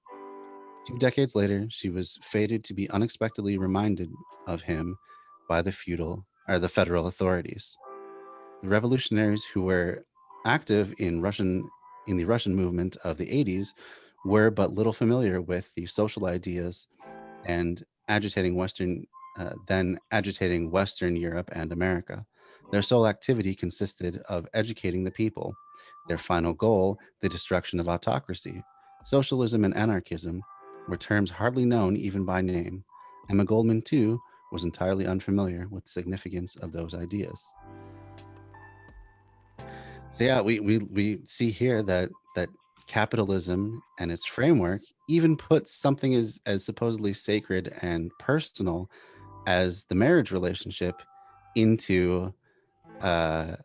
2 decades later, she was fated to be unexpectedly reminded of him by the federal authorities. The revolutionaries who were active in the Russian movement of the 80s were but little familiar with the social ideas and agitating Western Europe and America. Their sole activity consisted of educating the people. Their final goal, the destruction of autocracy. Socialism and anarchism were terms hardly known even by name. Emma Goldman, too, was entirely unfamiliar with the significance of those ideas. So yeah, we see here that capitalism and its framework even puts something as supposedly sacred and personal as the marriage relationship into uh,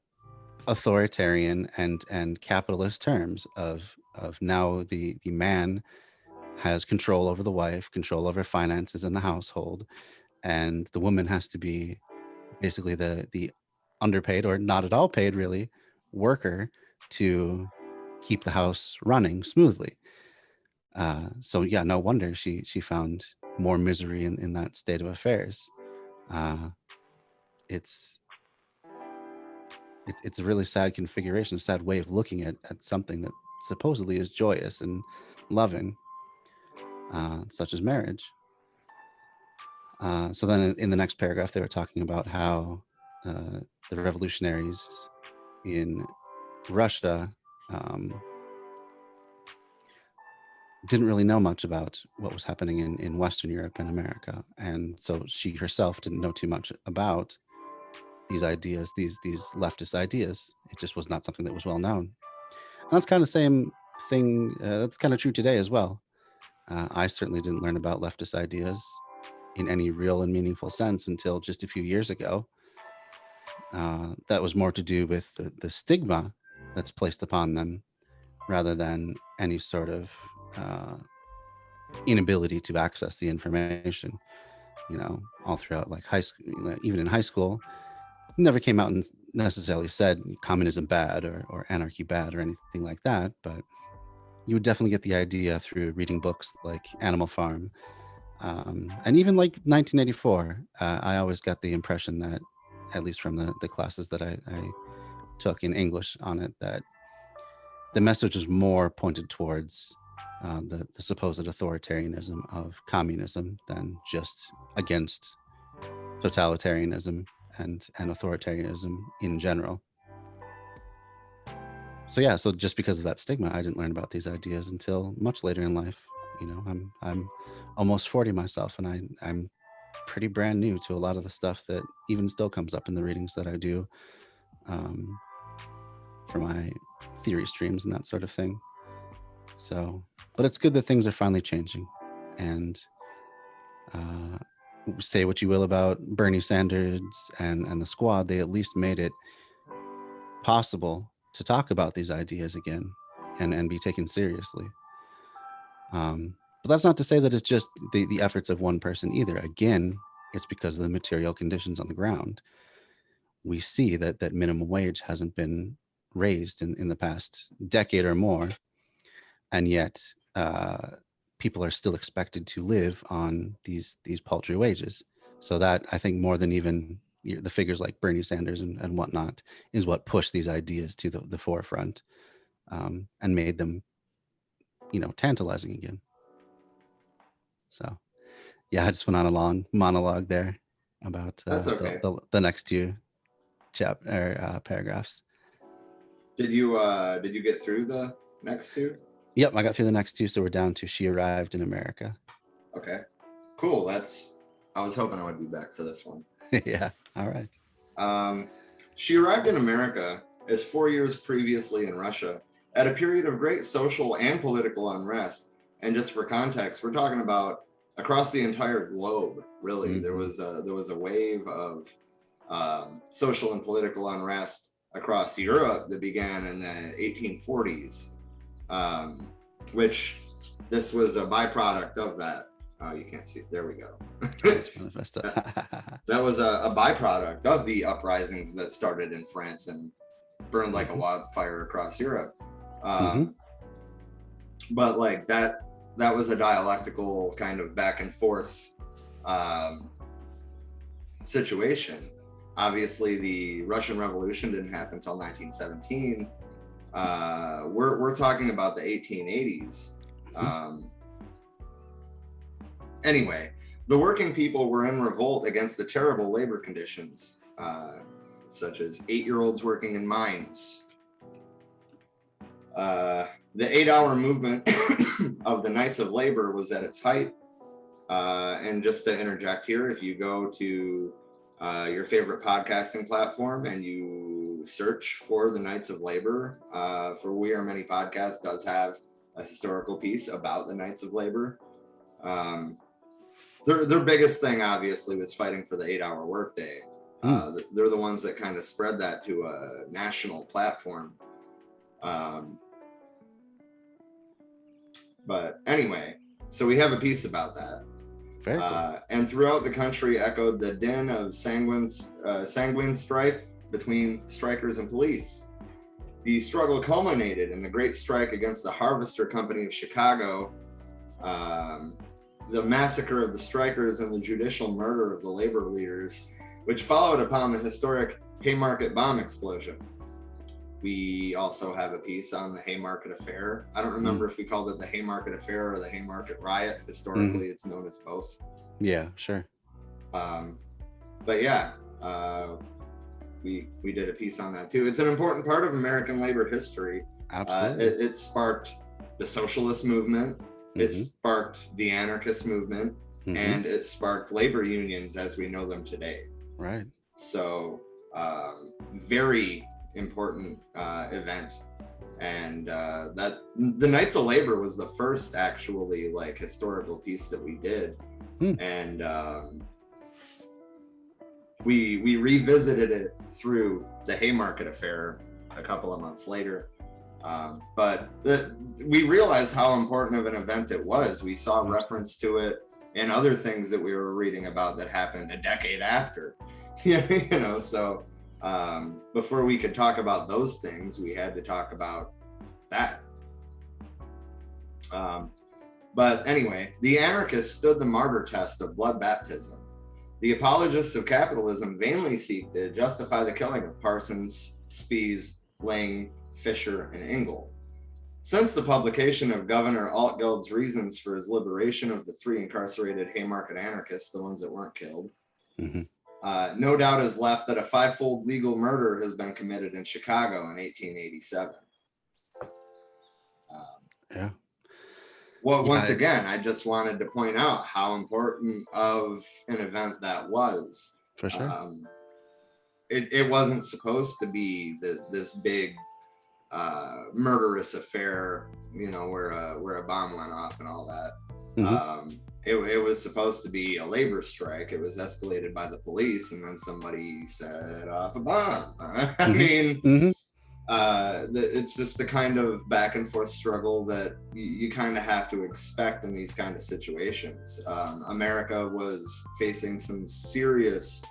authoritarian and capitalist terms of now the man has control over the wife, control over finances in the household, and the woman has to be basically the underpaid or not at all paid really worker to keep the house running smoothly. So yeah, no wonder she found more misery in that state of affairs. Uh, it's it's a really sad configuration, a sad way of looking at something that supposedly is joyous and loving, such as marriage. So then in the next paragraph, they were talking about how the revolutionaries in Russia didn't really know much about what was happening in Western Europe and America. And so she herself didn't know too much about these ideas, these leftist ideas. It just was not something that was well known. And that's kind of the same thing. That's kind of true today as well. I certainly didn't learn about leftist ideas in any real and meaningful sense until just a few years ago. That was more to do with the stigma that's placed upon them rather than any sort of inability to access the information. All throughout like high school, even in high school, never came out and necessarily said communism bad or anarchy bad or anything like that, but you would definitely get the idea through reading books like Animal Farm. And even like 1984, I always got the impression that, at least from the classes that I took in English on it, that the message was more pointed towards the supposed authoritarianism of communism than just against totalitarianism and authoritarianism in general. So yeah, so just because of that stigma, I didn't learn about these ideas until much later in life. I'm almost 40 myself, and I'm pretty brand new to a lot of the stuff that even still comes up in the readings that I do um, for my theory streams and that sort of thing. So, but it's good that things are finally changing. And uh, say what you will about Bernie Sanders and the squad, they at least made it possible to talk about these ideas again and be taken seriously. But that's not to say that it's just the efforts of one person either. Again, it's because of the material conditions on the ground. We see that minimum wage hasn't been raised in the past decade or more, and yet people are still expected to live on these paltry wages. So that, I think, more than even the figures like Bernie Sanders and whatnot, is what pushed these ideas to the forefront and made them, tantalizing again. So yeah, I just went on a long monologue there about That's okay. the next two paragraphs. Did you get through the next two? Yep, I got through the next two, so we're down to she arrived in America. Okay, cool. I was hoping I would be back for this one. Yeah, all right. She arrived in America as 4 years previously in Russia at a period of great social and political unrest And just for context, we're talking about across the entire globe, really. There was a wave of social and political unrest across Europe that began in the 1840s, which this was a byproduct of that. Oh, you can't see it. There we go. That was a byproduct of the uprisings that started in France and burned like a wildfire across Europe. But like that was a dialectical kind of back and forth situation. Obviously, the Russian Revolution didn't happen until 1917. We're talking about the 1880s. Anyway, the working people were in revolt against the terrible labor conditions, such as 8-year-olds working in mines. The 8-hour movement of the Knights of Labor was at its height. And just to interject here, if you go to your favorite podcasting platform and you search for the Knights of Labor, for We Are Many Podcast does have a historical piece about the Knights of Labor. Their biggest thing, obviously, was fighting for the 8-hour workday. They're the ones that kind of spread that to a national platform. But anyway, so we have a piece about that. Very cool. And throughout the country echoed the din of sanguine strife between strikers and police. The struggle culminated in the Great Strike against the Harvester Company of Chicago, the massacre of the strikers, and the judicial murder of the labor leaders, which followed upon the historic Haymarket bomb explosion. We also have a piece on the Haymarket Affair. I don't remember if we called it the Haymarket Affair or the Haymarket Riot. Historically, it's known as both. Yeah, sure. But yeah, we did a piece on that too. It's an important part of American labor history. Absolutely. It sparked the socialist movement. It sparked the anarchist movement, and it sparked labor unions as we know them today. Right. So very important event. And that the Knights of Labor was the first actually like historical piece that we did. And we revisited it through the Haymarket Affair a couple of months later. But we realized how important of an event it was. We saw reference to it in other things that we were reading about that happened a decade after. You know, so before we could talk about those things, we had to talk about that. But anyway, the anarchists stood the martyr test of blood baptism. The apologists of capitalism vainly seek to justify the killing of Parsons, Spies, Lang, Fisher, and Ingle. Since the publication of Governor Altgeld's reasons for his liberation of the 3 incarcerated Haymarket anarchists, the ones that weren't killed, no doubt is left that a 5-fold legal murder has been committed in Chicago in 1887. Well, once again, I just wanted to point out how important of an event that was. For sure. It wasn't supposed to be this big murderous affair, you know, where a bomb went off and all that. It was supposed to be a labor strike. It was escalated by the police, and then somebody set off a bomb. I mean, it's just the kind of back and forth struggle that you kind of have to expect in these kind of situations. America was facing some serious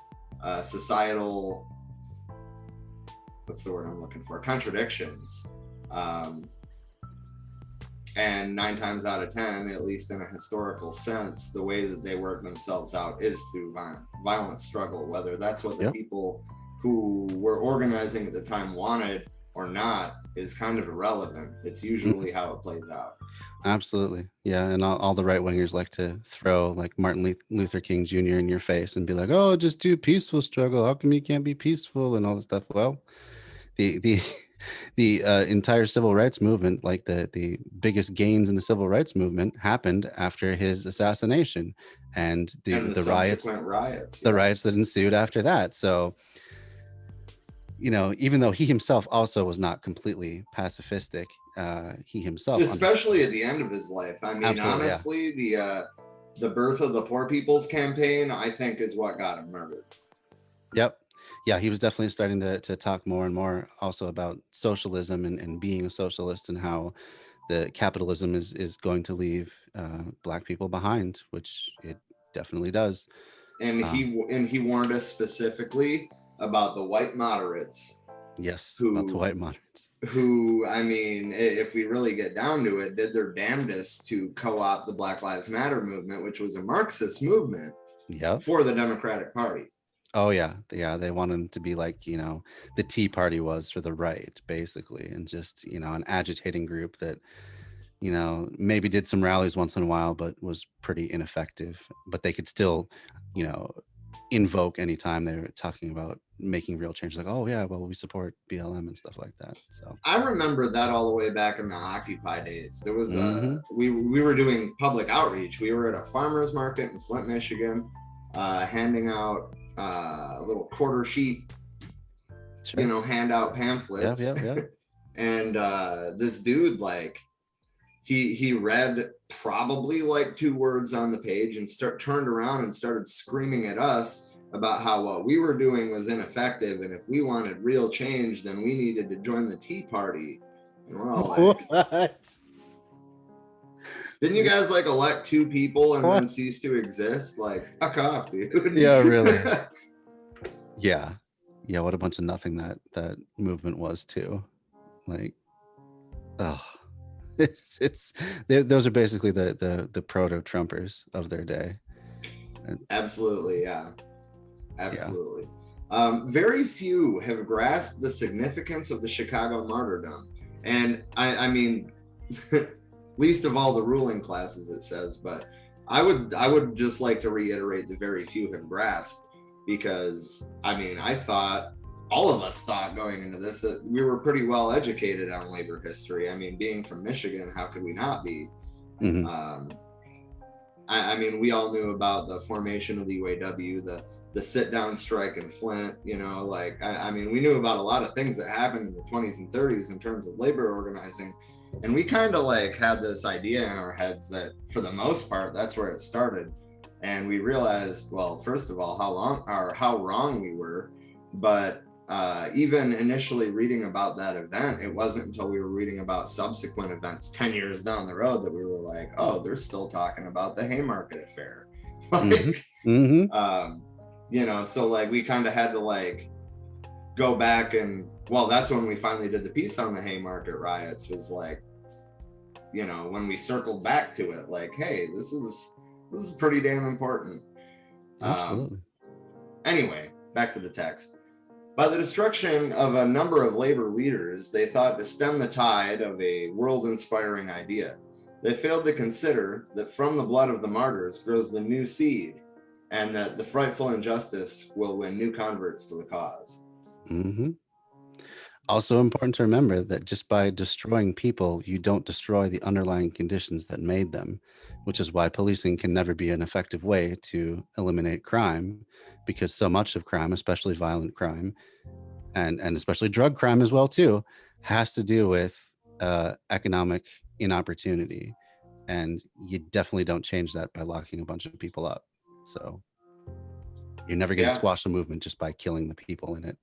societal, what's the word I'm looking for? Contradictions. And 9 times out of 10, at least in a historical sense, the way that they work themselves out is through violent struggle, whether that's what the people who were organizing at the time wanted or not is kind of irrelevant. It's usually how it plays out. Absolutely. Yeah. And all the right wingers like to throw like Martin Luther King Jr. in your face and be like, oh, just do peaceful struggle. How come you can't be peaceful and all this stuff? Well, the entire civil rights movement, like the biggest gains in the civil rights movement, happened after his assassination, and the riots that ensued after that. So, you know, even though he himself also was not completely pacifistic, he himself especially at the end of his life. I mean, Absolutely, honestly, the birth of the Poor People's Campaign, I think, is what got him murdered. Yep. Yeah, he was definitely starting to talk more and more also about socialism and being a socialist, and how the capitalism is going to leave Black people behind, which it definitely does. And he warned us specifically about the white moderates. Yes, about the white moderates. Who, I mean, if we really get down to it, did their damnedest to co-opt the Black Lives Matter movement, which was a Marxist movement, for the Democratic Party. Oh yeah, they want him to be like, you know, the Tea Party was for the right, basically, and just, you know, an agitating group that, you know, maybe did some rallies once in a while, but was pretty ineffective. But they could still, you know, invoke anytime they were talking about making real change, like, oh yeah, well, we support BLM and stuff like that. So I remember that all the way back in the Occupy days. There was we were doing public outreach. We were at a farmer's market in Flint, Michigan, handing out little quarter sheet, you know, handout pamphlets. And this dude, like, he read probably like 2 words on the page and turned around and started screaming at us about how what we were doing was ineffective, and if we wanted real change, then we needed to join the Tea Party. And we're all like, what? Didn't you guys like elect 2 people and then cease to exist? Like, fuck off, dude. Yeah, really. Yeah, what a bunch of nothing that movement was too. Like, oh, it's those are basically the proto Trumpers of their day. Absolutely, yeah. Absolutely. Yeah. Very few have grasped the significance of the Chicago martyrdom. And I mean, least of all the ruling classes, it says, but I would just like to reiterate the very few have grasped, because I mean, I thought, all of us thought going into this, that we were pretty well educated on labor history. I mean, being from Michigan, how could we not be? I mean, we all knew about the formation of the UAW, the sit-down strike in Flint, you know, like, I mean, we knew about a lot of things that happened in the 20s and 30s in terms of labor organizing. And we kind of like had this idea in our heads that for the most part, that's where it started. And we realized, well, first of all, how wrong we were. But even initially reading about that event, it wasn't until we were reading about subsequent events 10 years down the road that we were like, oh, they're still talking about the Haymarket affair. Like, you know, so like we kind of had to like go back, and well, that's when we finally did the piece on the Haymarket riots, was like, you know, when we circled back to it, like, hey, this is pretty damn important. Absolutely. Anyway, back to the text. By the destruction of a number of labor leaders, they thought to stem the tide of a world-inspiring idea. They failed to consider that from the blood of the martyrs grows the new seed, and that the frightful injustice will win new converts to the cause. Also important to remember that just by destroying people, you don't destroy the underlying conditions that made them, which is why policing can never be an effective way to eliminate crime, because so much of crime, especially violent crime, and especially drug crime as well too, has to do with economic inopportunity. And you definitely don't change that by locking a bunch of people up. So you're never going to squash the movement just by killing the people in it.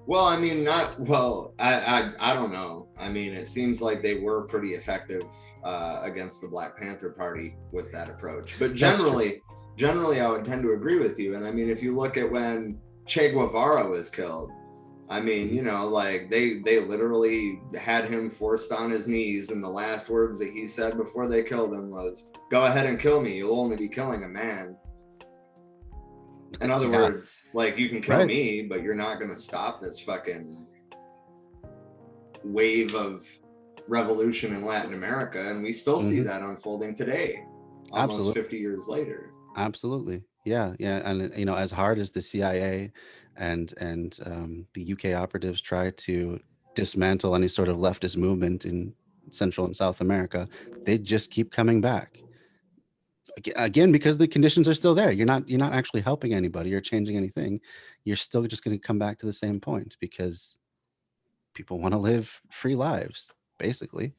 Well, I mean, I don't know. I mean, it seems like they were pretty effective against the Black Panther Party with that approach. But generally, I would tend to agree with you. And I mean, if you look at when Che Guevara was killed, I mean, you know, like they literally had him forced on his knees, and the last words that he said before they killed him was, "Go ahead and kill me. You'll only be killing a man." In other words, like, you can kill me, but you're not going to stop this fucking wave of revolution in Latin America. And we still see that unfolding today, almost 50 years later. Absolutely. Yeah. And, you know, as hard as the CIA and the UK operatives try to dismantle any sort of leftist movement in Central and South America, they just keep coming back. Again, because the conditions are still there. You're not actually helping anybody or changing anything. You're still just going to come back to the same point, because people want to live free lives. basically.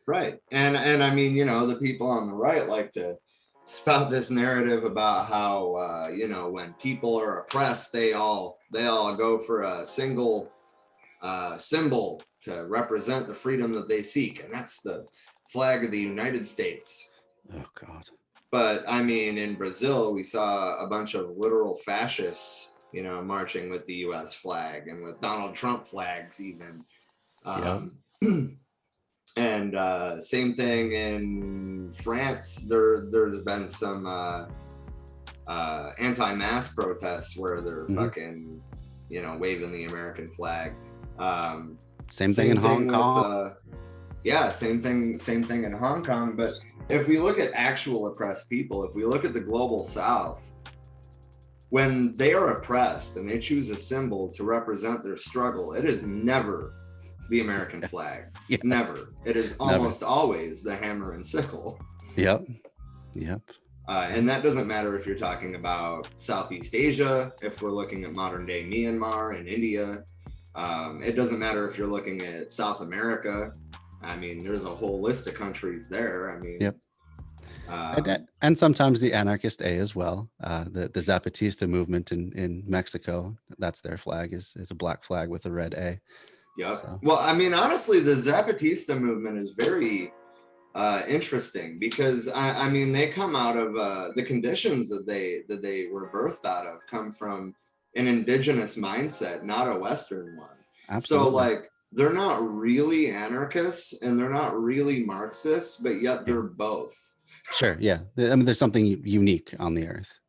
Right. And I mean, the people on the right like to spout this narrative about how, when people are oppressed, they all go for a single symbol to represent the freedom that they seek. And that's the flag of the United States. Oh, God. But I mean, in Brazil, we saw a bunch of literal fascists, marching with the US flag and with Donald Trump flags even. Yep. And same thing in France. There's been some anti-mask protests where they're fucking, waving the American flag. Same thing in Hong Kong. Same thing in Hong Kong. But if we look at actual oppressed people, if we look at the global South, when they are oppressed and they choose a symbol to represent their struggle, it is never the American flag. Yes. Never. It is almost always the hammer and sickle. Yep. And that doesn't matter if you're talking about Southeast Asia, if we're looking at modern day Myanmar and India. It doesn't matter if you're looking at South America. I mean, there's a whole list of countries there. I mean, yep. And sometimes the anarchist A as well. The Zapatista movement in Mexico, that's their flag, is a black flag with a red A. Yeah. So. Well, I mean, honestly, the Zapatista movement is very interesting because I mean, they come out of the conditions that they were birthed out of come from an indigenous mindset, not a Western one. Absolutely. So like, they're not really anarchists and they're not really Marxists, but yet they're both. Sure. Yeah. I mean, there's something unique on the earth.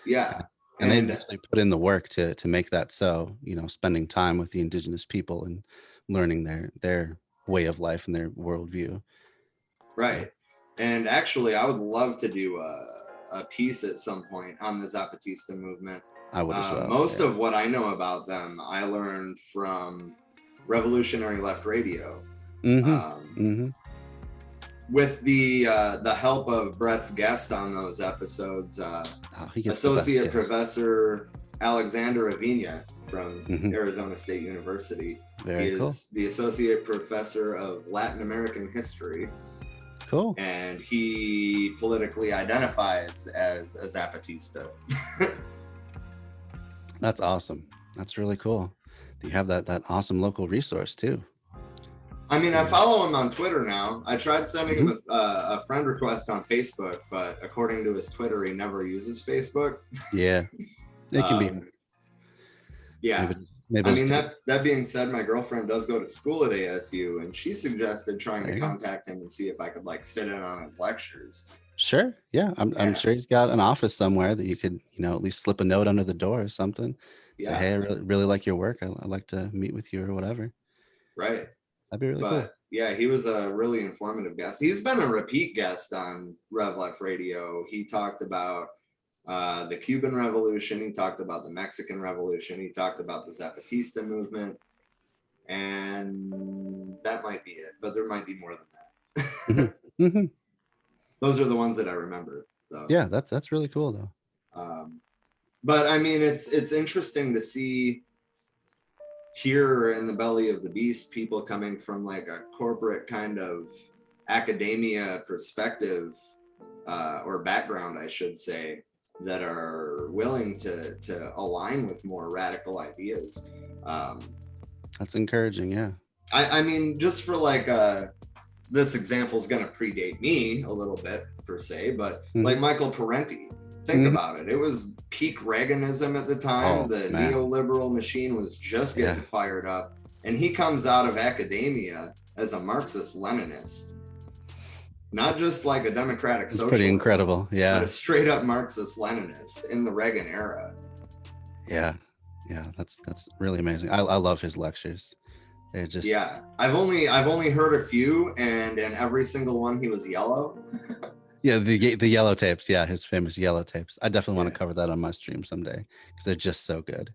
Yeah. And they actually put in the work to make that so, spending time with the indigenous people and learning their way of life and their worldview. Right. And actually, I would love to do a piece at some point on the Zapatista movement. I would as well. Most of what I know about them, I learned from Revolutionary Left Radio. With the help of Brett's guest on those episodes, Associate Professor Alexander Avina from Arizona State University. Very cool. Is the Associate Professor of Latin American History. Cool. And he politically identifies as a Zapatista. That's awesome. That's really cool. You have that awesome local resource too. I mean, I follow him on Twitter now. I tried sending him a friend request on Facebook, but according to his Twitter, he never uses Facebook. Yeah, it can be. Yeah. Maybe I mean, that being said, my girlfriend does go to school at ASU, and she suggested trying to contact him and see if I could like sit in on his lectures. Sure. Yeah. I'm sure he's got an office somewhere that you could, at least slip a note under the door or something. Say, hey, I really like your work. I'd like to meet with you or whatever. Right. That'd be really cool. Yeah, he was a really informative guest. He's been a repeat guest on Rev Left Radio. He talked about the Cuban Revolution. He talked about the Mexican Revolution. He talked about the Zapatista movement. And that might be it, but there might be more than that. Those are the ones that I remember, though. Yeah, that's really cool, though. But I mean, it's interesting to see here in the belly of the beast, people coming from like a corporate kind of academia perspective or background, I should say, that are willing to align with more radical ideas. That's encouraging. Yeah. I mean, just for like this example is going to predate me a little bit per se, but like Michael Parenti. Think about it. It was peak Reaganism at the time. The neoliberal machine was just getting fired up. And he comes out of academia as a Marxist-Leninist. Not just like a democratic socialist. Pretty incredible. Yeah. But a straight up Marxist-Leninist in the Reagan era. Yeah. Yeah. That's really amazing. I love his lectures. They're just... Yeah. I've only heard a few, and in every single one he was yellow. Yeah, the yellow tapes. Yeah, his famous yellow tapes. I definitely want to cover that on my stream someday because they're just so good.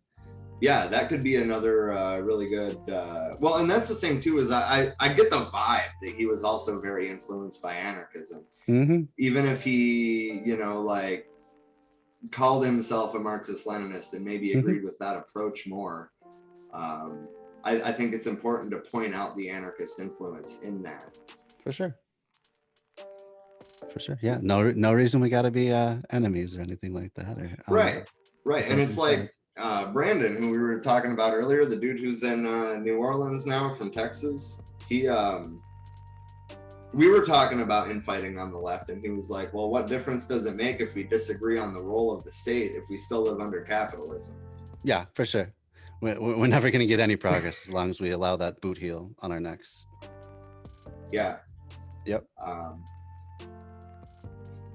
Yeah, that could be another really good. Well, and that's the thing too, is I get the vibe that he was also very influenced by anarchism. Even if he, like called himself a Marxist-Leninist and maybe agreed with that approach more. I think it's important to point out the anarchist influence in that. For sure. For sure. Yeah. No reason we got to be enemies or anything like that. Or, Right. And it's like sides. Brandon, who we were talking about earlier, the dude who's in New Orleans now from Texas. He we were talking about infighting on the left, and he was like, well, what difference does it make if we disagree on the role of the state if we still live under capitalism? Yeah, for sure. We're never going to get any progress as long as we allow that boot heel on our necks. Yeah. Yep.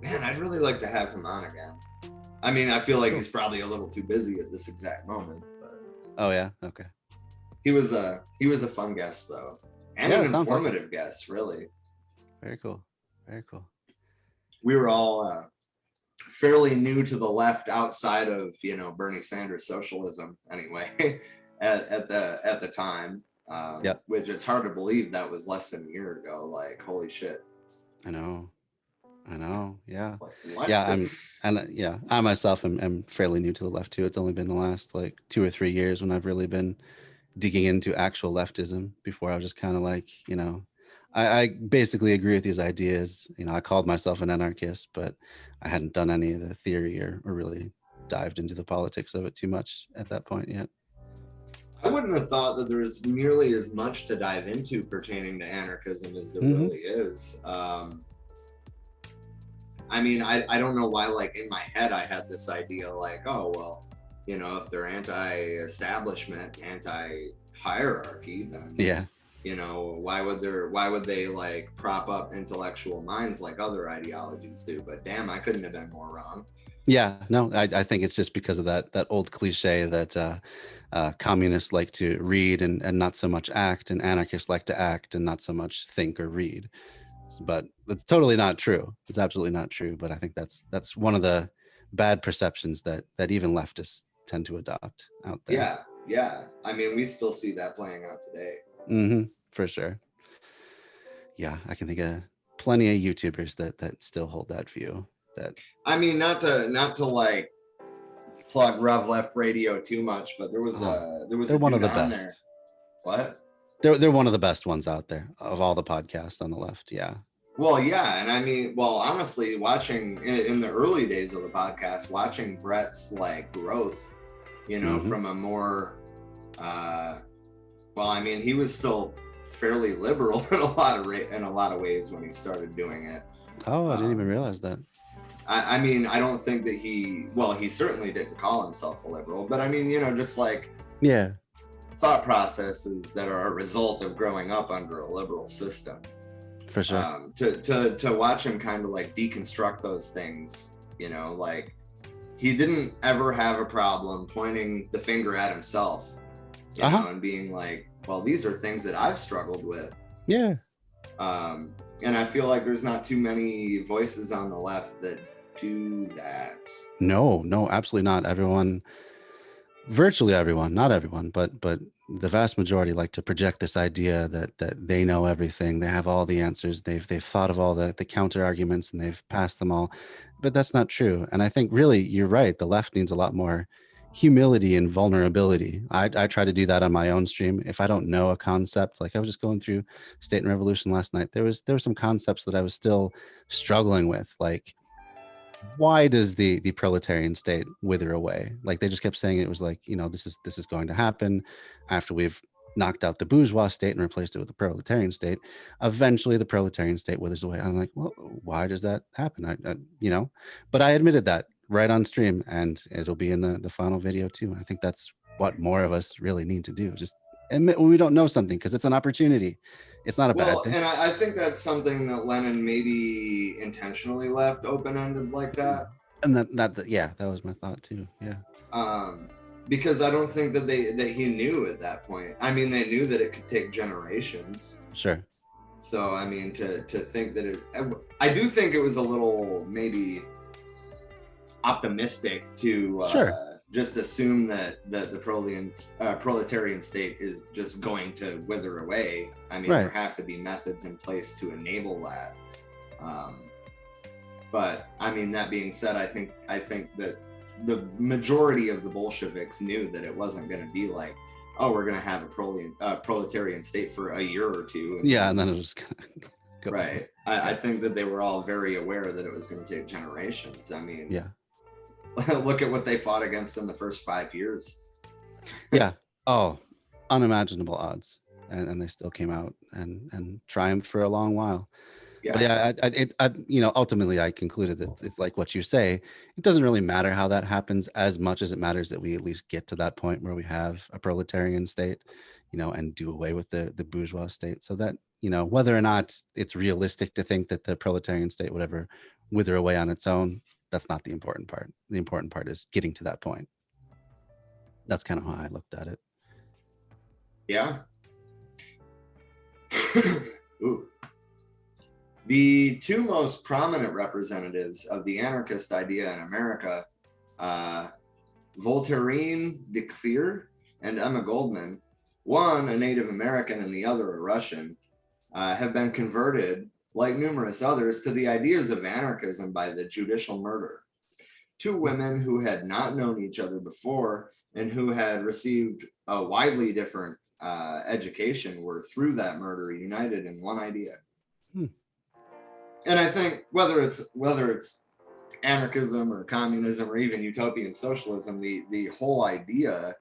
Man, I'd really like to have him on again. I mean, I feel like he's probably a little too busy at this exact moment. But oh yeah, okay. He was a fun guest though, and an informative guest, really. Very cool. Very cool. We were all fairly new to the left outside of, you know, Bernie Sanders socialism anyway at the time. Yep. Which it's hard to believe that was less than a year ago. Like, holy shit. I know. Yeah. Like, Yeah. I myself am fairly new to the left too. It's only been the last like 2 or 3 years when I've really been digging into actual leftism. Before I was just kind of like, you know, I basically agree with these ideas. You know, I called myself an anarchist, but I hadn't done any of the theory or really dived into the politics of it too much at that point yet. I wouldn't have thought that there's nearly as much to dive into pertaining to anarchism as there really is. I mean, I don't know why, like, in my head, I had this idea like, oh, well, you know, if they're anti-establishment, anti-hierarchy, then, yeah, you know, why would they like prop up intellectual minds like other ideologies do? But damn, I couldn't have been more wrong. Yeah, no, I think it's just because of that old cliche that communists like to read and not so much act, and anarchists like to act and not so much think or read. But it's totally not true. It's absolutely not true. But I think that's one of the bad perceptions that even leftists tend to adopt out there. Yeah. I mean, we still see that playing out today. For sure. Yeah, I can think of plenty of YouTubers that still hold that view. That I mean, not to like plug Rev Left Radio too much, but there was they're one of the best. There. What? They're one of the best ones out there of all the podcasts on the left. Yeah. Well, yeah, and I mean, well, honestly, watching in the early days of the podcast, watching Brett's like growth, you know, from a more, well, I mean, he was still fairly liberal in a lot of ways when he started doing it. Oh, I didn't even realize that. I mean, I don't think that he certainly didn't call himself a liberal, but I mean, you know, just like thought processes that are a result of growing up under a liberal system. For sure. To watch him kind of like deconstruct those things, you know, like he didn't ever have a problem pointing the finger at himself, you know, and being like, well, these are things that I've struggled with. Yeah. And I feel like there's not too many voices on the left that do that. No, absolutely not. Virtually everyone, not everyone, but the vast majority like to project this idea that they know everything, they have all the answers, they've thought of all the counter arguments and they've passed them all, but that's not true. And I think really you're right, the left needs a lot more humility and vulnerability. I try to do that on my own stream. If I don't know a concept, like I was just going through State and Revolution last night, there were some concepts that I was still struggling with, like why does the proletarian state wither away? Like they just kept saying it was like, you know, this is going to happen after we've knocked out the bourgeois state and replaced it with the proletarian state. Eventually the proletarian state withers away. I'm like, well, why does that happen? I you know, but I admitted that right on stream, and it'll be in the final video too. I think that's what more of us really need to do. Just admit when we don't know something, because it's an opportunity. It's not a bad thing. And I think that's something that Lenin maybe intentionally left open-ended like that. And that was my thought too. Yeah. Because I don't think that he knew at that point. I mean, they knew that it could take generations. Sure. So I mean, to think that I do think it was a little maybe optimistic to just assume that the proletarian state is just going to wither away. I mean, there have to be methods in place to enable that. But I mean, that being said, I think that the majority of the Bolsheviks knew that it wasn't going to be like oh, we're going to have a proletarian state for a year or two. And then it'll just kind of go right. I think that they were all very aware that it was going to take generations. I mean, look at what they fought against in the first 5 years. Oh, unimaginable odds. And they still came out and triumphed for a long while. But ultimately I concluded that it's like what you say. It doesn't really matter how that happens as much as it matters that we at least get to that point where we have a proletarian state, and do away with the bourgeois state, so that, whether or not it's realistic to think that the proletarian state would ever wither away on its own, that's not the important part. The important part is getting to that point. That's kind of how I looked at it. Yeah. Ooh. The two most prominent representatives of the anarchist idea in America, Voltairine de Cleyre and Emma Goldman, one a Native American and the other a Russian, have been converted, like numerous others, to the ideas of anarchism by the judicial murder. Two women who had not known each other before and who had received a widely different education were, through that murder, united in one idea. And I think whether it's anarchism or communism or even utopian socialism, the whole idea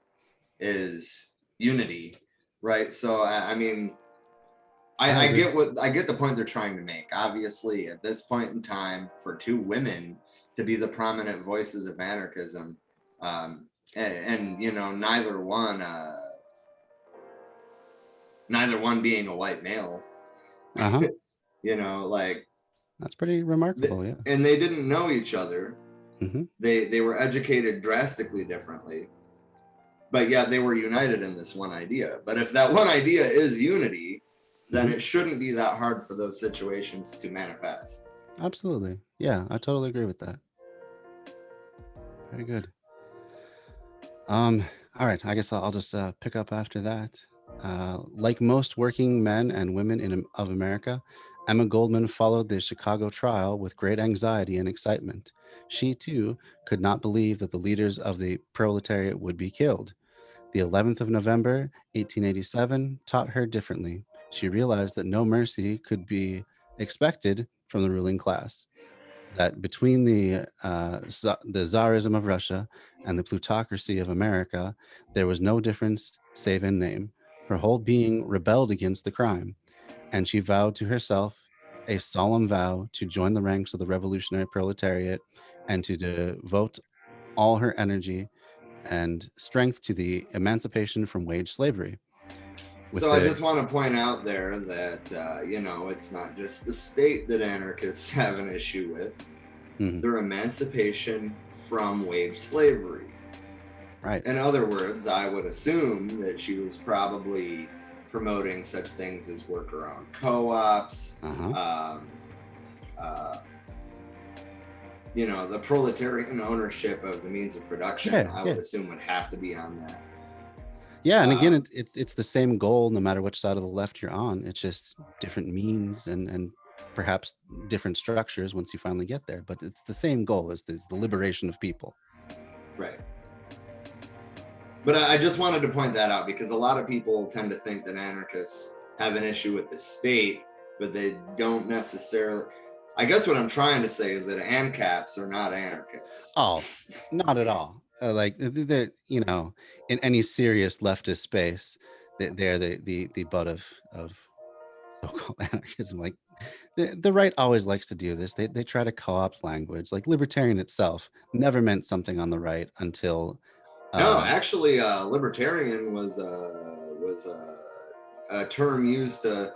is unity, right? So I mean, I get the point they're trying to make. Obviously, at this point in time, for two women to be the prominent voices of anarchism, and neither one being a white male, like, that's pretty remarkable. And they didn't know each other. Mm-hmm. They were educated drastically differently, but yet they were united in this one idea. But if that one idea is unity, then it shouldn't be that hard for those situations to manifest. Absolutely. Yeah, I totally agree with that. Very good. All right, I guess I'll just pick up after that. Like most working men and women of America, Emma Goldman followed the Chicago trial with great anxiety and excitement. She, too, could not believe that the leaders of the proletariat would be killed. The 11th of November, 1887, taught her differently. She realized that no mercy could be expected from the ruling class, that between the Tsarism of Russia and the plutocracy of America, there was no difference save in name. Her whole being rebelled against the crime, and she vowed to herself a solemn vow to join the ranks of the revolutionary proletariat and to devote all her energy and strength to the emancipation from wage slavery. So I just want to point out there that, it's not just the state that anarchists have an issue with. Their emancipation from wage slavery. Right. In other words, I would assume that she was probably promoting such things as worker-owned co-ops, the proletarian ownership of the means of production. I would assume would have to be on that. Yeah, and again, it's the same goal no matter which side of the left you're on. It's just different means and perhaps different structures once you finally get there. But it's the same goal, is the liberation of people. Right. But I just wanted to point that out because a lot of people tend to think that anarchists have an issue with the state, but they don't necessarily. I guess what I'm trying to say is that ANCAPs are not anarchists. Oh, not at all. In any serious leftist space, they're the butt of so-called anarchism. Like the right always likes to do this. They try to co-opt language. Like libertarian itself never meant something on the right until. No, actually, libertarian was a term used to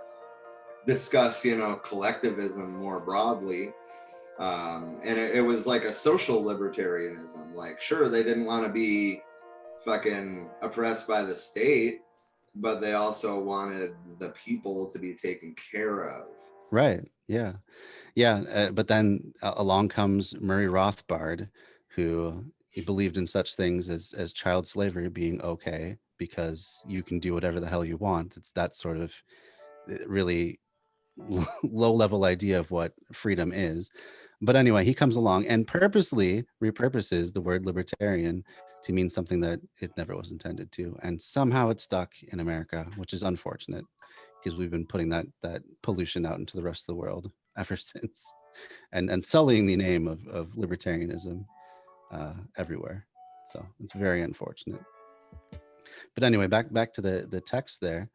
discuss, collectivism more broadly. And it was like a social libertarianism. Like, sure, they didn't want to be fucking oppressed by the state, but they also wanted the people to be taken care of. Right. Yeah. But then along comes Murray Rothbard, who he believed in such things as child slavery being okay because you can do whatever the hell you want. It's that sort of really low level idea of what freedom is. But anyway, he comes along and purposely repurposes the word libertarian to mean something that it never was intended to. And somehow it's stuck in America, which is unfortunate because we've been putting that pollution out into the rest of the world ever since, and sullying the name of libertarianism everywhere. So it's very unfortunate. But anyway, back to the text there.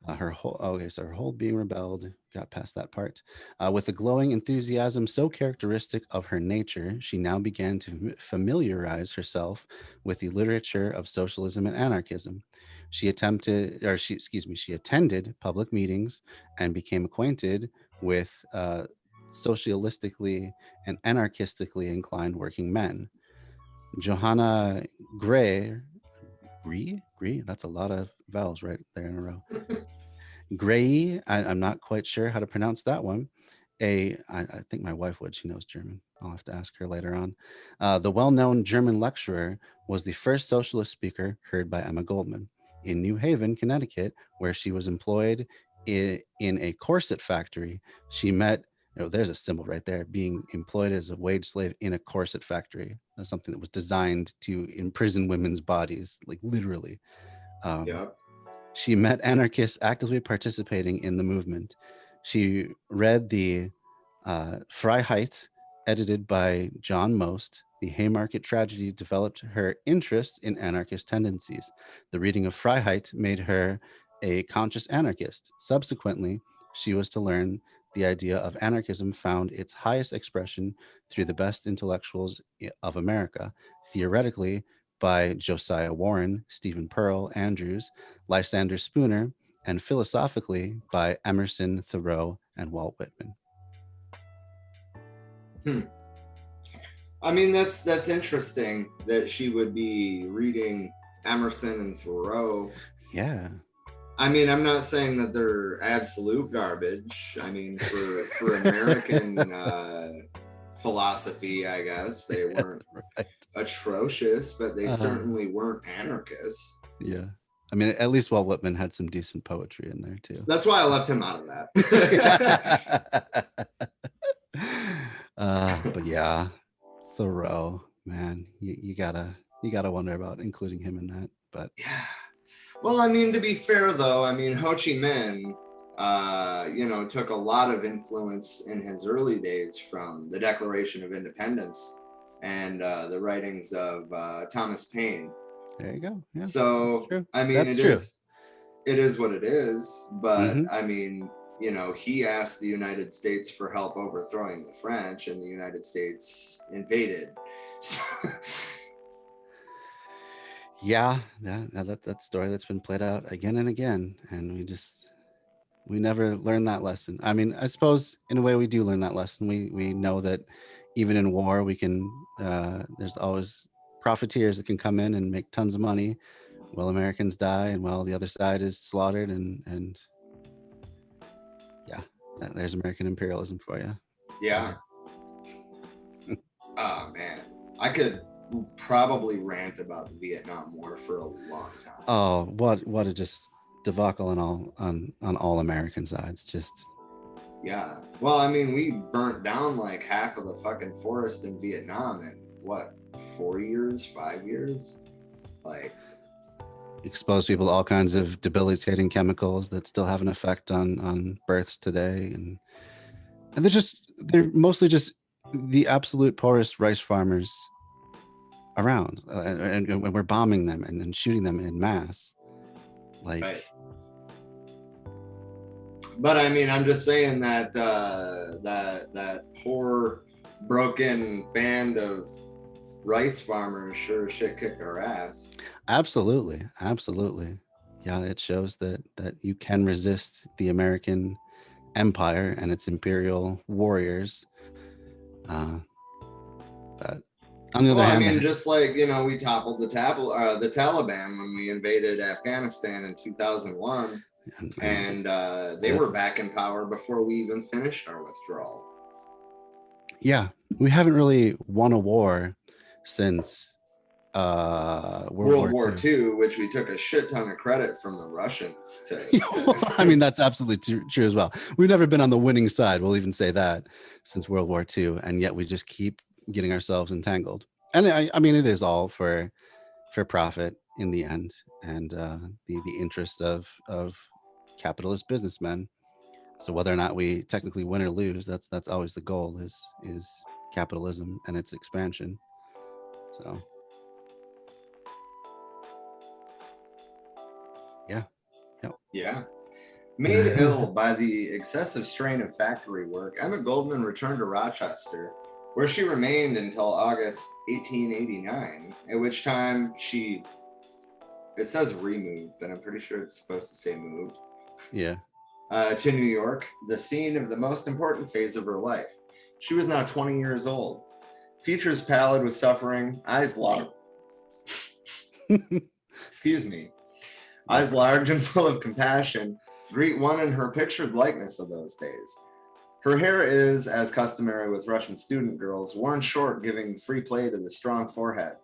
Her whole okay, so her whole being rebelled. Got past that part. With the glowing enthusiasm so characteristic of her nature, she now began to familiarize herself with the literature of socialism and anarchism. She she attended public meetings and became acquainted with socialistically and anarchistically inclined working men. Johanna Gray, Gree, that's a lot of vowels right there in a row. Gray, I'm not quite sure how to pronounce that one. I think my wife would. She knows German. I'll have to ask her later on. The well-known German lecturer was the first socialist speaker heard by Emma Goldman in New Haven, Connecticut, where she was employed in a corset factory. She met. Oh, there's a symbol right there. Being employed as a wage slave in a corset factory. That's something that was designed to imprison women's bodies, like literally. Yeah. She met anarchists actively participating in the movement. She read the Freiheit, edited by John Most. The Haymarket tragedy developed her interest in anarchist tendencies. The reading of Freiheit made her a conscious anarchist. Subsequently, she was to learn the idea of anarchism found its highest expression through the best intellectuals of America. Theoretically, by Josiah Warren, Stephen Pearl, Andrews, Lysander Spooner, and philosophically by Emerson, Thoreau, and Walt Whitman. I mean, that's interesting that she would be reading Emerson and Thoreau. Yeah. I mean, I'm not saying that they're absolute garbage. I mean, for American philosophy, I guess they weren't atrocious, but they certainly weren't anarchists. Yeah. I mean, at least Walt Whitman had some decent poetry in there too. That's why I left him out of that. But yeah, Thoreau, man, you gotta wonder about including him in that. But yeah. Well, I mean, to be fair though, I mean, Ho Chi Minh, took a lot of influence in his early days from the Declaration of Independence and the writings of Thomas Paine. There you go. Yeah, so I mean, it is what it is. But I mean, he asked the United States for help overthrowing the French, and the United States invaded. Yeah, that story that's been played out again and again, and we never learn that lesson. I mean, I suppose in a way we do learn that lesson. We know that even in war, we can. There's always profiteers that can come in and make tons of money, while Americans die, and while the other side is slaughtered. And yeah, there's American imperialism for you. Yeah. Oh man, I could probably rant about the Vietnam War for a long time. Oh, what a just debacle on all American sides. Just yeah. Well, I mean, we burnt down like half of the fucking forest in Vietnam in what, 4 years, 5 years? Like, expose people to all kinds of debilitating chemicals that still have an effect on births today, and they're mostly just the absolute poorest rice farmers around, and we're bombing them and shooting them in mass, like. Right. But I mean, I'm just saying that that poor broken band of rice farmers sure as shit kicked our ass. Absolutely. Yeah, it shows that you can resist the American empire and its imperial warriors. But on the other hand, I mean, just like, we toppled the Taliban when we invaded Afghanistan in 2001, and they were back in power before we even finished our withdrawal. Yeah, we haven't really won a war since World War II, which we took a shit ton of credit from the Russians to. I mean, that's absolutely true as well. We've never been on the winning side, we'll even say that, since World War II, and yet we just keep getting ourselves entangled. And I mean, it is all for for profit in the end, and the interests of capitalist businessmen. So whether or not we technically win or lose, that's always the goal, is capitalism and its expansion. So yeah. Yep. Yeah. Made ill by the excessive strain of factory work, Emma Goldman returned to Rochester, where she remained until August 1889, at which time it says removed, but I'm pretty sure it's supposed to say moved. Yeah. To New York, the scene of the most important phase of her life. She was now 20 years old. Features pallid with suffering, eyes large. Excuse me. Eyes large and full of compassion, greet one in her pictured likeness of those days. Her hair is, as customary with Russian student girls, worn short, giving free play to the strong forehead.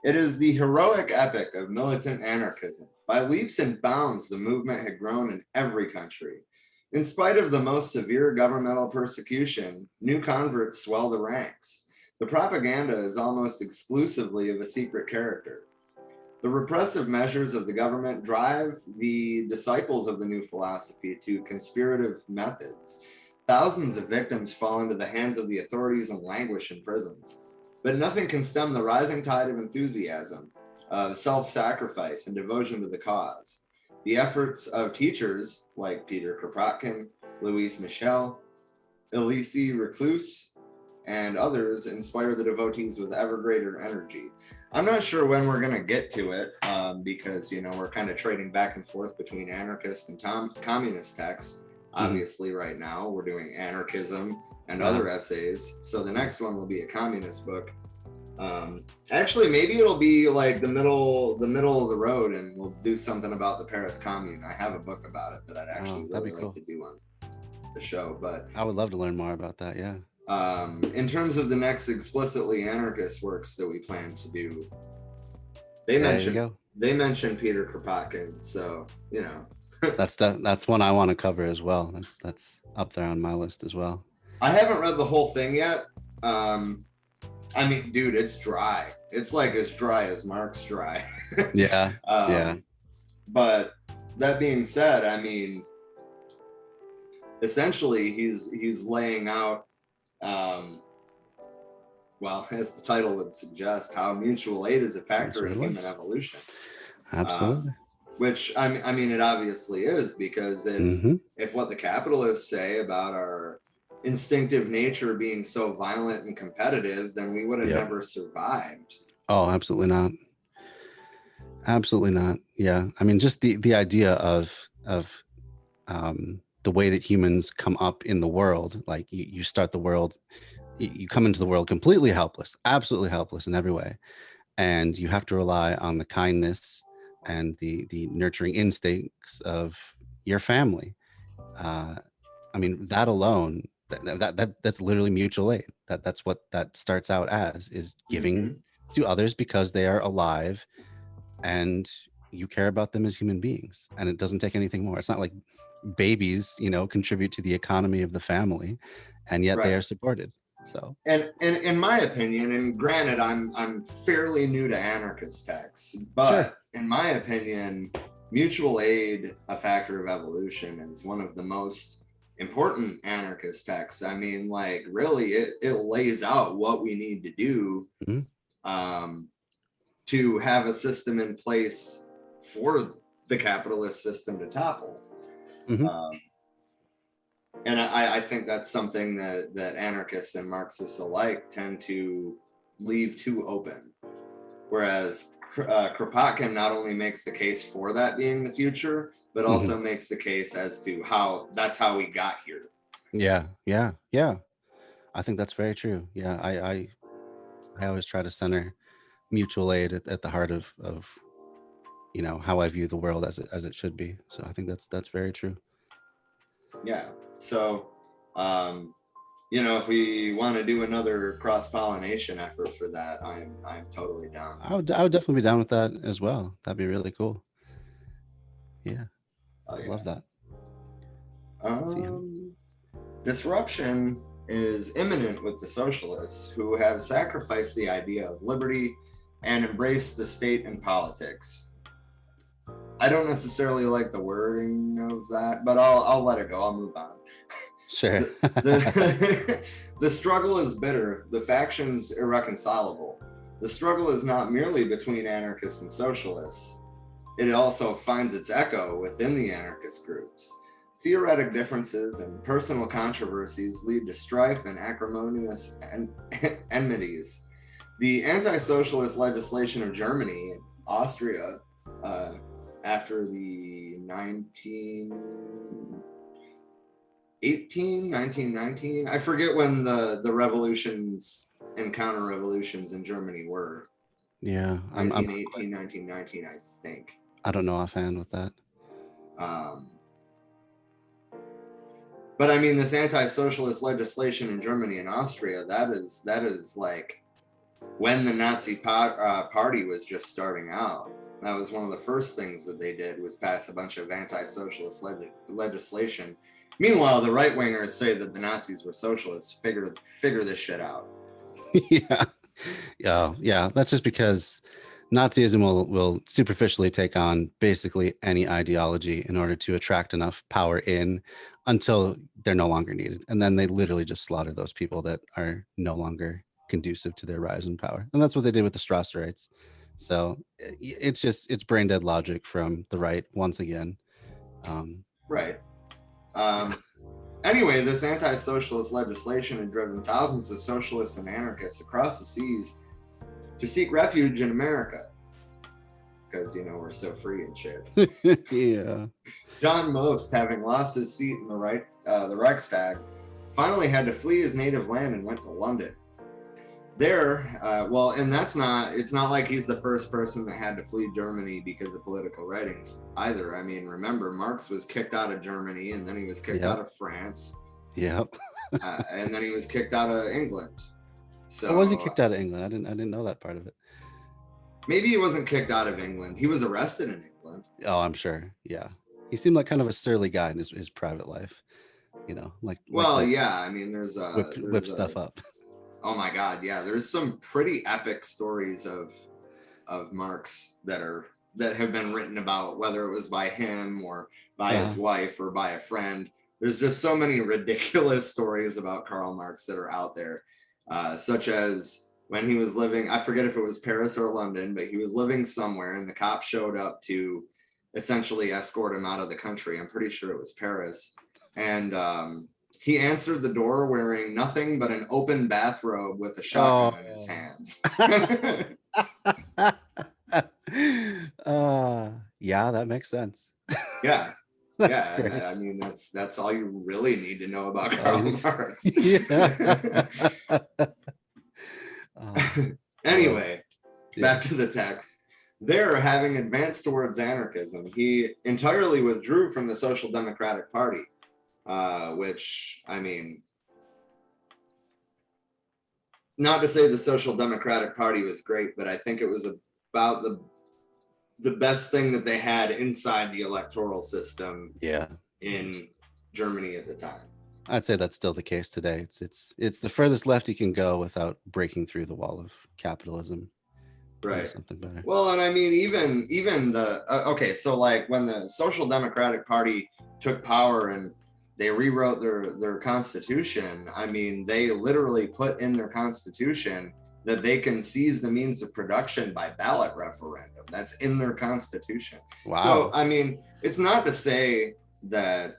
It is the heroic epic of militant anarchism. By leaps and bounds, the movement had grown in every country. In spite of the most severe governmental persecution, new converts swell the ranks. The propaganda is almost exclusively of a secret character. The repressive measures of the government drive the disciples of the new philosophy to conspirative methods. Thousands of victims fall into the hands of the authorities and languish in prisons. But nothing can stem the rising tide of enthusiasm, of self-sacrifice and devotion to the cause. The efforts of teachers like Peter Kropotkin, Louise Michel, Elise Reclus, and others inspire the devotees with ever greater energy. I'm not sure when we're going to get to it because, we're kind of trading back and forth between anarchist and communist texts. Obviously, right now we're doing Anarchism and Other Essays. So the next one will be a communist book. Actually, maybe it'll be like the middle of the road, and we'll do something about the Paris Commune. I have a book about it that I'd actually really like to do on the show. But I would love to learn more about that. Yeah. In terms of the next explicitly anarchist works that we plan to do, they mentioned Peter Kropotkin, so that's one I want to cover as well. That's up there on my list as well. I haven't read the whole thing yet. I mean, dude, it's dry. It's like as dry as Mark's dry. Yeah. Yeah. But that being said, I mean, essentially he's laying out, well, as the title would suggest, how mutual aid is a factor in human evolution. Absolutely. Which I mean, it obviously is, because if what the capitalists say about our instinctive nature being so violent and competitive, then we would have never survived. Oh, absolutely not. Absolutely not. Yeah. I mean, just the idea of the way that humans come up in the world, like you start the world, you come into the world completely helpless, absolutely helpless in every way. And you have to rely on the kindness and the nurturing instincts of your family. I mean, that alone, that's literally mutual aid. That's what that starts out as, is giving to others because they are alive and you care about them as human beings. And it doesn't take anything more. It's not like babies, contribute to the economy of the family, and yet they are supported. So, and in my opinion, and granted, I'm fairly new to anarchist texts, but in my opinion, mutual aid, a factor of evolution, is one of the most important anarchist texts. I mean, like, really, it lays out what we need to do to have a system in place for the capitalist system to topple. And I think that's something that anarchists and Marxists alike tend to leave too open. Whereas Kropotkin not only makes the case for that being the future, but also makes the case as to how we got here. Yeah. I think that's very true. Yeah, I always try to center mutual aid at the heart of how I view the world as it should be. So I think that's very true. Yeah. So, if we want to do another cross-pollination effort for that, I'm totally down. I would definitely be down with that as well. That'd be really cool. Yeah. I love that. Disruption is imminent with the socialists, who have sacrificed the idea of liberty and embrace the state and politics. I don't necessarily like the wording of that, but I'll let it go. I'll move on. Sure. The struggle is bitter, the factions irreconcilable. The struggle is not merely between anarchists and socialists. It also finds its echo within the anarchist groups. Theoretic differences and personal controversies lead to strife and acrimonious enmities. The anti-socialist legislation of Germany, Austria, after the 1919, I forget when the revolutions and counter-revolutions in Germany were. Yeah, 1918, 1919, I think. I don't know offhand with that. But I mean, this anti-socialist legislation in Germany and Austria, that is like when the Nazi party was just starting out. That was one of the first things that they did, was pass a bunch of anti-socialist legislation. Meanwhile, the right-wingers say that the Nazis were socialists. Figure this shit out. Yeah. That's just because Nazism will superficially take on basically any ideology in order to attract enough power in until they're no longer needed. And then they literally just slaughter those people that are no longer conducive to their rise in power. And that's what they did with the Strasserites. So it's brain dead logic from the right once again. Right. Anyway, this anti-socialist legislation had driven thousands of socialists and anarchists across the seas to seek refuge in America, because we're so free and shit. Yeah. John Most, having lost his seat in the Reichstag, finally had to flee his native land and went to London. There, and it's not like he's the first person that had to flee Germany because of political writings either. I mean, remember, Marx was kicked out of Germany, and then he was kicked out of France. Yep. And then he was kicked out of England. So was he kicked out of England? I didn't know that part of it. Maybe he wasn't kicked out of England. He was arrested in England. Oh, I'm sure. Yeah. He seemed like kind of a surly guy in his private life. Yeah. I mean, there's whip stuff up. Oh my God, yeah. There's some pretty epic stories of Marx that have been written about, whether it was by him or by his wife or by a friend. There's just so many ridiculous stories about Karl Marx that are out there, such as when he was living, I forget if it was Paris or London, but he was living somewhere and the cops showed up to essentially escort him out of the country. I'm pretty sure it was Paris. And he answered the door wearing nothing but an open bathrobe with a shotgun in his hands. Yeah, that makes sense. Yeah. Great. I mean, that's all you really need to know about Karl Marx. Anyway, back to the text. There, having advanced towards anarchism, he entirely withdrew from the Social Democratic Party, which, I mean, not to say the Social Democratic Party was great, but I think it was about the best thing that they had inside the electoral system in Germany at the time. I'd say that's still the case today. It's the furthest left you can go without breaking through the wall of capitalism. Right. Something better. Well, and I mean, even the so like when the Social Democratic Party took power and they rewrote their constitution, I mean, they literally put in their constitution that they can seize the means of production by ballot referendum. That's in their constitution. Wow. So I mean, it's not to say that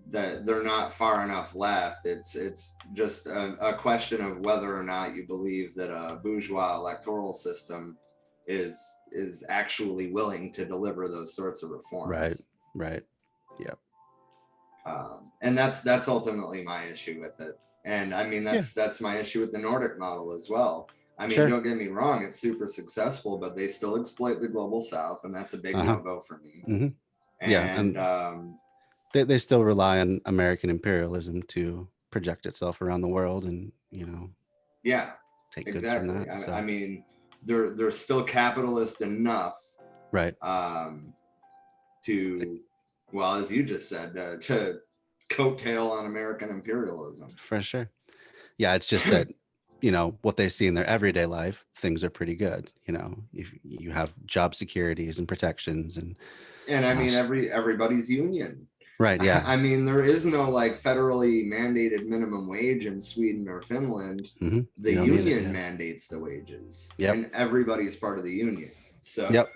they're not far enough left. It's just a question of whether or not you believe that a bourgeois electoral system is actually willing to deliver those sorts of reforms. Right. Yeah. And that's ultimately my issue with it. And I mean, that's my issue with the Nordic model as well. I mean, Don't get me wrong, it's super successful, but they still exploit the global South, and that's a big no-go for me. Mm-hmm. And they still rely on American imperialism to project itself around the world, and take goods from that. I mean, they're still capitalist enough, right? To, well, as you just said, to coattail on American imperialism. For sure. Yeah, it's just that you know, what they see in their everyday life, things are pretty good. You know, if you have job securities and protections and I mean, everybody's union. right. Yeah. I mean, there is no like federally mandated minimum wage in Sweden or Finland. Mm-hmm. The You don't need it, union yeah. mandates the wages, Yep. and everybody's part of the union. So, Yep.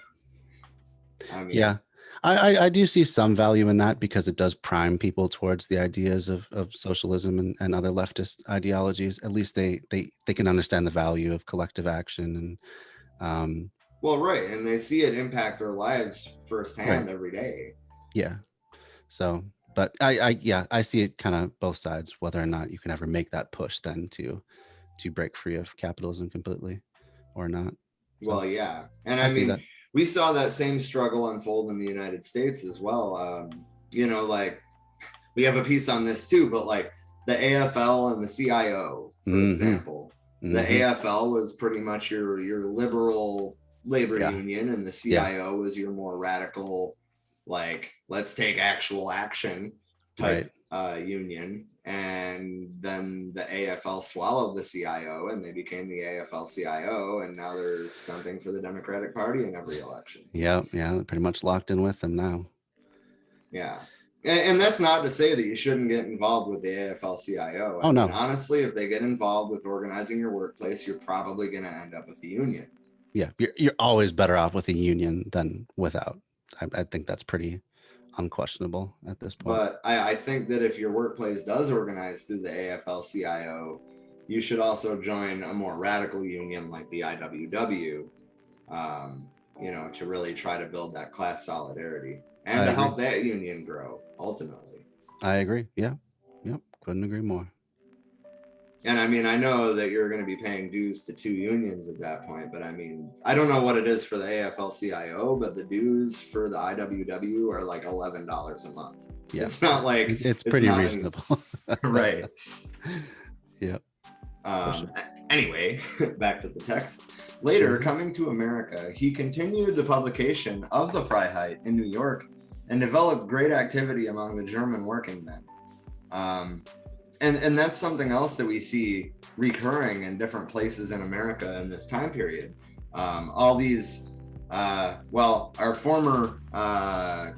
I mean, Yeah. I do see some value in that because it does prime people towards the ideas of socialism and other leftist ideologies. At least they can understand the value of collective action and well, right, and they see it impact their lives firsthand right. every day. Yeah. So, but I see it kind of both sides, whether or not you can ever make that push then to break free of capitalism completely or not. So, Well, yeah, and I I see mean, that. we saw that same struggle unfold in the United States as well. You know, like we have a piece on this too, but like the AFL and the CIO, for Mm-hmm. example, the AFL was pretty much your liberal labor union, and the CIO was your more radical, like let's take actual action type union. And then the AFL swallowed the CIO, and they became the AFL-CIO, and now they're stumping for the Democratic Party in every election. Yeah, they're pretty much locked in with them now. Yeah. And that's not to say that you shouldn't get involved with the AFL-CIO. I mean, honestly, if they get involved with organizing your workplace, you're probably going to end up with a union. Yeah, you're always better off with a union than without. I think that's pretty unquestionable at this point. But I think that if your workplace does organize through the AFL-CIO, you should also join a more radical union like the IWW, you know, to really try to build that class solidarity and to help that union grow ultimately. I agree. Yeah. Yep. Couldn't agree more. And I mean, I know that you're going to be paying dues to two unions at that point, but I mean, I don't know what it is for the AFL-CIO, but the dues for the IWW are like $11 a month. Yeah. It's not like it's pretty reasonable. Right. Yep. Sure. Anyway, back to the text. Later, coming to America, he continued the publication of the Freiheit in New York and developed great activity among the German working men. And that's something else that we see recurring in different places in America in this time period. All these, our former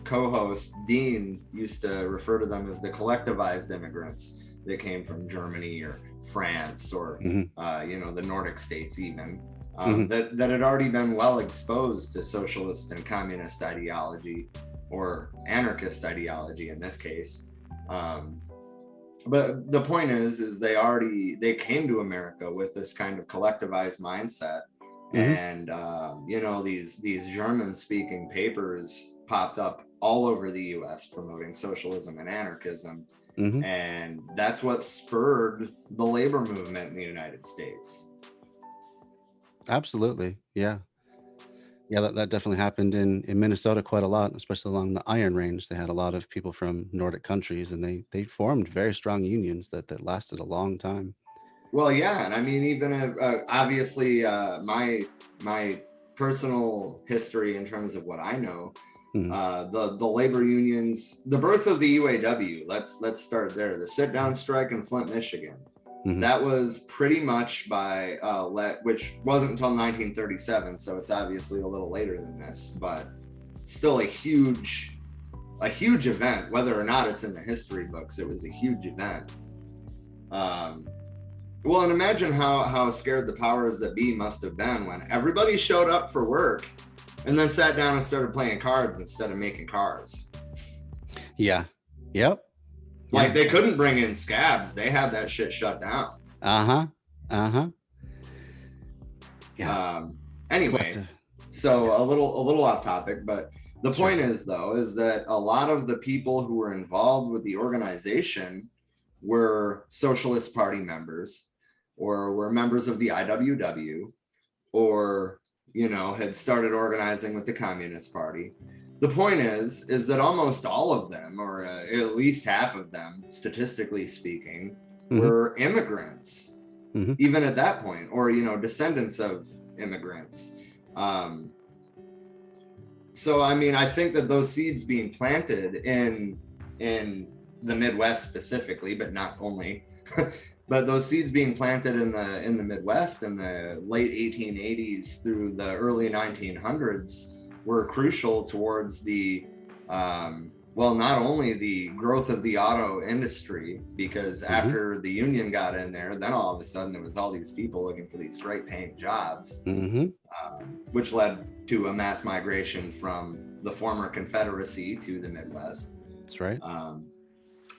co-host, Dean, used to refer to them as the collectivized immigrants that came from Germany or France or, you know, the Nordic states even, that had already been well exposed to socialist and communist ideology or anarchist ideology in this case. But the point is they came to America with this kind of collectivized mindset. And, you know, these German speaking papers popped up all over the US promoting socialism and anarchism. And that's what spurred the labor movement in the United States. Absolutely. Yeah. Yeah, that definitely happened in Minnesota quite a lot, especially along the Iron Range. They had a lot of people from Nordic countries, and they formed very strong unions that lasted a long time. Well, yeah, and I mean, even obviously, my personal history in terms of what I know, the labor unions, the birth of the UAW. Let's start there. The sit-down strike in Flint, Michigan. That was pretty much by which wasn't until 1937, so it's obviously a little later than this, but still a huge event. Whether or not it's in the history books, it was a huge event. Well, and imagine how scared the powers that be must have been when everybody showed up for work and then sat down and started playing cards instead of making cars. Yeah. Yep. Like they couldn't bring in scabs. They had that shit shut down. Yeah. Anyway, so a little off topic, but the point is that a lot of the people who were involved with the organization were Socialist Party members or were members of the IWW or, you know, had started organizing with the Communist Party. The point is that almost all of them, or at least half of them, statistically speaking, were immigrants, even at that point, or, you know, descendants of immigrants. So, I mean, I think that those seeds being planted in the Midwest specifically, but not only, but those seeds being planted in the Midwest in the late 1880s through the early 1900s were crucial towards the well, not only the growth of the auto industry, because after the union got in there, then all of a sudden there was all these people looking for these great paying jobs, which led to a mass migration from the former Confederacy to the Midwest. That's right.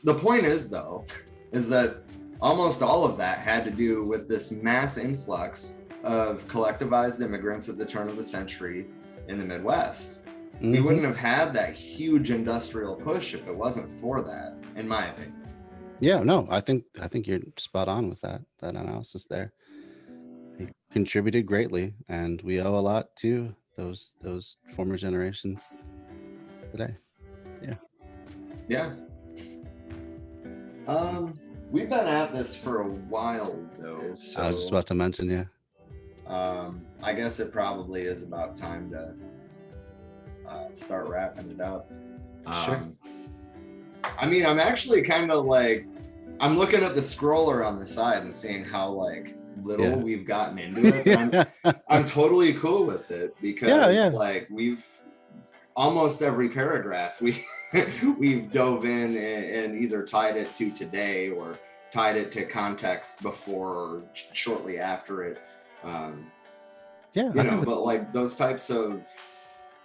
The point is, though, is that almost all of that had to do with this mass influx of collectivized immigrants at the turn of the century in the Midwest. We wouldn't have had that huge industrial push if it wasn't for that, in my opinion. Yeah, no, I think you're spot on with that analysis there. They contributed greatly, and we owe a lot to those former generations today. Yeah. We've been at this for a while, though. So I was just about to mention, I guess it probably is about time to start wrapping it up. Sure. I mean, I'm actually kind of like, I'm looking at the scroller on the side and seeing how like little we've gotten into it. I'm totally cool with it because like we've almost every paragraph we've dove in and either tied it to today or tied it to context before or shortly after it. But like those types of,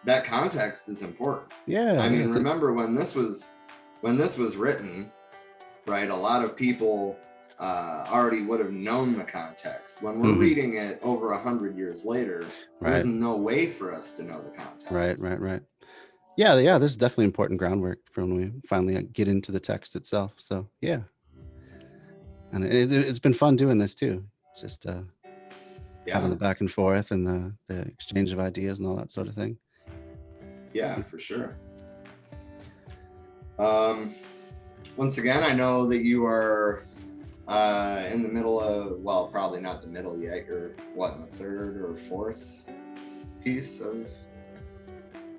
that context is important. I mean, remember when this was written, right? A lot of people already would have known the context. When we're reading it over 100 years later, there's no way for us to know the context. Right. Yeah. There's definitely important groundwork for when we finally get into the text itself. So yeah, and it's been fun doing this too. It's just having the back and forth and the exchange of ideas and all that sort of thing. Yeah, for sure. Once again, I know that you are in the middle of, well, probably not the middle yet. You're what, in the third or fourth piece of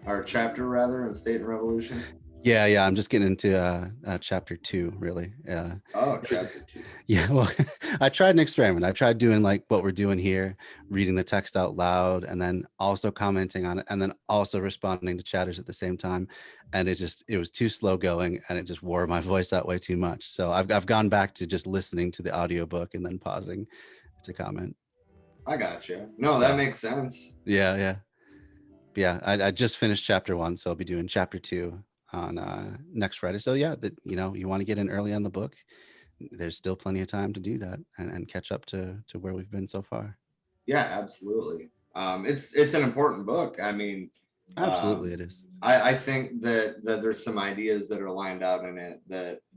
our chapter, rather, in State and Revolution? Yeah. I'm just getting into chapter 2, really. Chapter 2. Yeah, well, I tried an experiment. I tried doing like what we're doing here, reading the text out loud, and then also commenting on it, and then also responding to chatters at the same time. And it was too slow going, and it just wore my voice out way too much. So I've gone back to just listening to the audiobook and then pausing to comment. I got you. No, that makes sense. Yeah. I just finished chapter 1, so I'll be doing chapter 2 on next Friday. So yeah, you want to get in early on the book, there's still plenty of time to do that and catch up to where we've been so far. Yeah, absolutely. It's an important book. I mean, absolutely it is. I think that there's some ideas that are lined out in it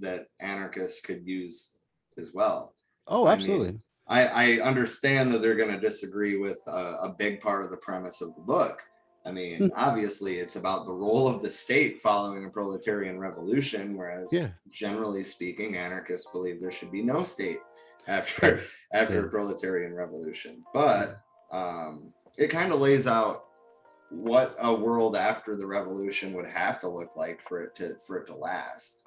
that anarchists could use as well. Oh, absolutely. I understand that they're going to disagree with a big part of the premise of the book. I mean, obviously, it's about the role of the state following a proletarian revolution, whereas generally speaking, anarchists believe there should be no state after a proletarian revolution. But it kind of lays out what a world after the revolution would have to look like for it to last.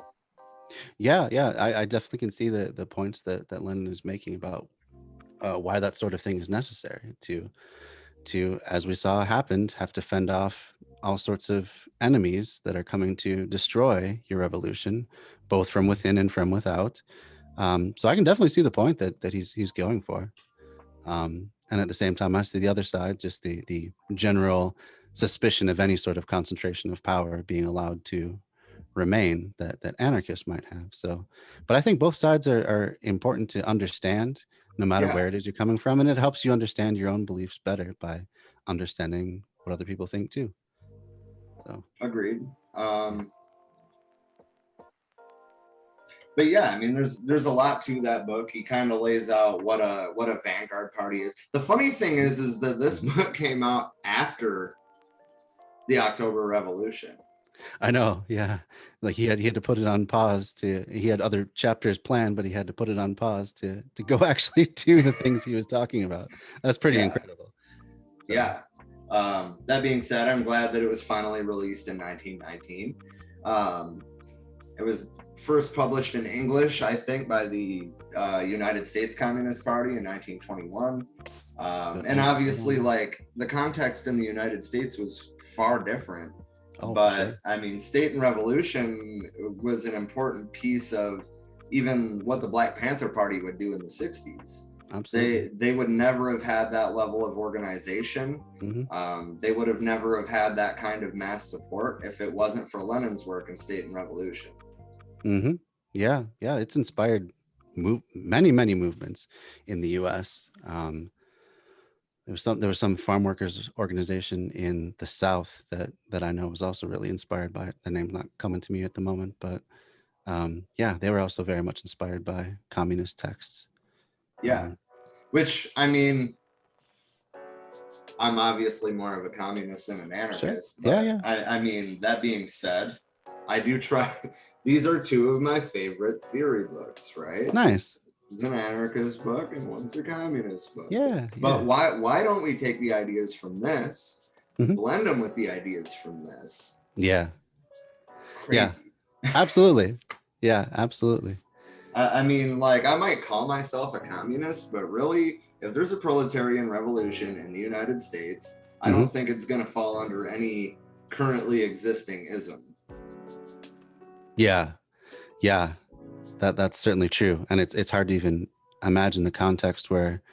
Yeah. I definitely can see the points that Lenin is making about why that sort of thing is necessary to, as we saw happened, have to fend off all sorts of enemies that are coming to destroy your revolution, both from within and from without. So I can definitely see the point that he's going for. And at the same time, I see the other side, just the general suspicion of any sort of concentration of power being allowed to remain that anarchists might have. So, but I think both sides are important to understand, no matter where it is you're coming from, and it helps you understand your own beliefs better by understanding what other people think too. So agreed. But yeah, I mean, there's a lot to that book. He kind of lays out what a vanguard party is. The funny thing is that this book came out after the October Revolution. I know, yeah. Like he had to put it on pause he had other chapters planned, but he had to put it on pause to go actually do the things he was talking about. That's pretty incredible. So. Yeah. That being said, I'm glad that it was finally released in 1919. It was first published in English, I think, by the United States Communist Party in 1921. And obviously, like, the context in the United States was far different. But sure. I mean, State and Revolution was an important piece of even what the Black Panther Party would do in the 60s. Absolutely. They would never have had that level of organization. Mm-hmm. They would have never have had that kind of mass support if it wasn't for Lenin's work in State and Revolution. Mm-hmm. Yeah, it's inspired many movements in the U.S. There was some farm workers organization in the South that I know was also really inspired by it. The name's not coming to me at the moment, but yeah, they were also very much inspired by communist texts. Yeah, which, I mean, I'm obviously more of a communist than an anarchist. Sure. Yeah. I mean, that being said, I do try. These are two of my favorite theory books, right? Nice. It's an anarchist book and one's a communist book. Yeah. But why don't we take the ideas from this, mm-hmm. blend them with the ideas from this? Yeah. Crazy. Yeah. Absolutely. Yeah, absolutely. I mean, like, I might call myself a communist, but really, if there's a proletarian revolution in the United States, I mm-hmm. don't think it's going to fall under any currently existing ism. Yeah. That's certainly true. And it's hard to even imagine the context where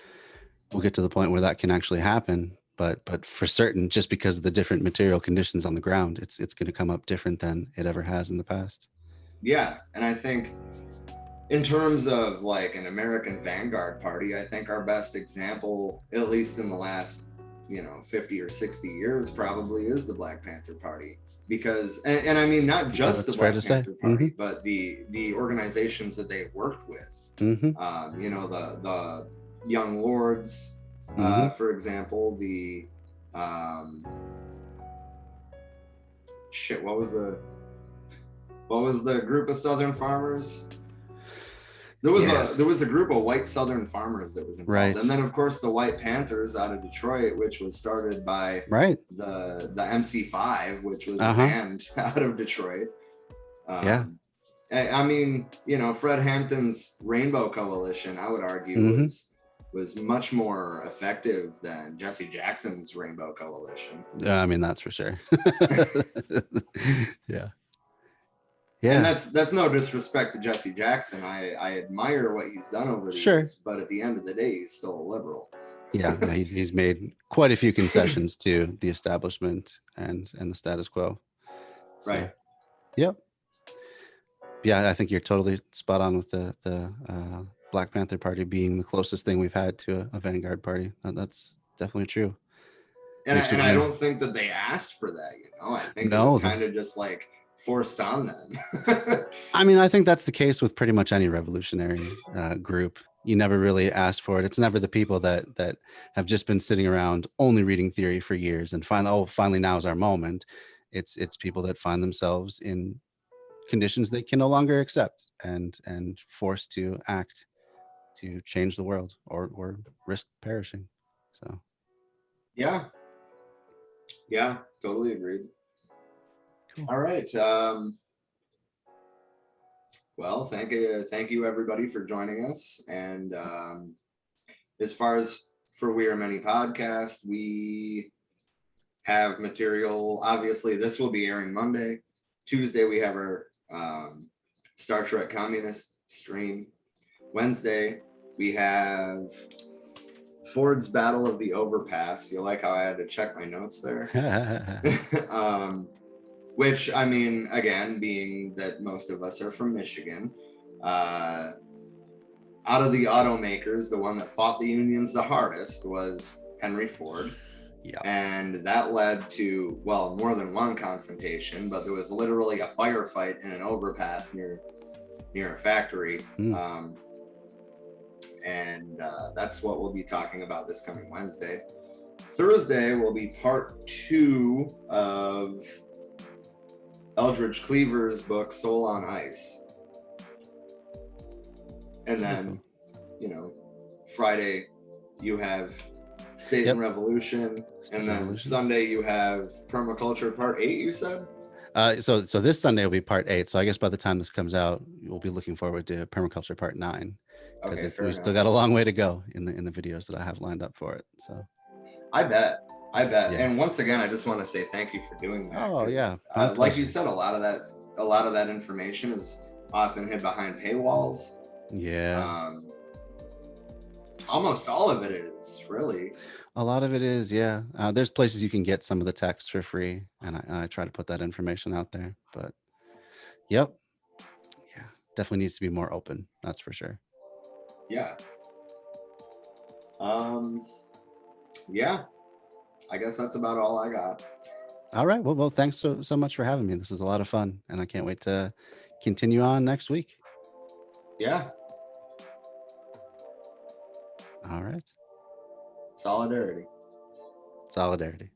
we'll get to the point where that can actually happen. But for certain, just because of the different material conditions on the ground, it's going to come up different than it ever has in the past. Yeah. And I think in terms of like an American vanguard party, I think our best example, at least in the last, 50 or 60 years, probably is the Black Panther Party. Because, and I mean, not just the Black Panther Party, mm-hmm. but the organizations that they worked with, mm-hmm. The Young Lords, mm-hmm. For example, the, what was the group of Southern farmers? There was a group of white Southern farmers that was involved. Right. And then, of course, the White Panthers out of Detroit, which was started by the MC5, which was a band out of Detroit. I mean, Fred Hampton's Rainbow Coalition, I would argue, mm-hmm. was much more effective than Jesse Jackson's Rainbow Coalition. I mean, that's for sure. Yeah. Yeah. And that's no disrespect to Jesse Jackson. I admire what he's done over the years, but at the end of the day, he's still a liberal. Yeah, he's made quite a few concessions to the establishment and the status quo. So, right. Yep. Yeah, I think you're totally spot on with the Black Panther Party being the closest thing we've had to a vanguard party. That's definitely true. And I don't think that they asked for that. I think it was kind of just like forced on them. I mean, I think that's the case with pretty much any revolutionary group. You never really ask for it. It's never the people that have just been sitting around only reading theory for years and finally now is our moment. It's people that find themselves in conditions they can no longer accept and forced to act to change the world or risk perishing. So yeah, totally agreed. Cool. All right. Well, thank you everybody for joining us. And as far as for We Are Many podcast, we have material. Obviously, this will be airing Monday. Tuesday, we have our Star Trek Communist stream. Wednesday, we have Ford's Battle of the Overpass. You like how I had to check my notes there? Which, I mean, again, being that most of us are from Michigan, out of the automakers, the one that fought the unions the hardest was Henry Ford. Yeah. And that led to, well, more than one confrontation, but there was literally a firefight in an overpass near a factory. And that's what we'll be talking about this coming Wednesday. Thursday will be part 2 of Eldridge Cleaver's book, Soul on Ice. And then, Friday you have State and Revolution. And then Sunday you have Permaculture Part 8, you said? So this Sunday will be part 8. So I guess by the time this comes out, we'll be looking forward to permaculture part 9, because Okay, fair we still enough. got a long way to go in the videos that I have lined up for it. So I bet. yeah. And once again, I just want to say thank you for doing that. Oh yeah, 'Cause, my like you pleasure. said, a lot of that information is often hid behind paywalls. Yeah. Almost all of it is really. A lot of it is, yeah. There's places you can get some of the text for free, and I try to put that information out there. But yep, yeah, definitely needs to be more open. That's for sure. Yeah. Um, yeah. I guess that's about all I got. All right. Well, thanks so much for having me. This was a lot of fun, and I can't wait to continue on next week. Yeah. All right. Solidarity. Solidarity.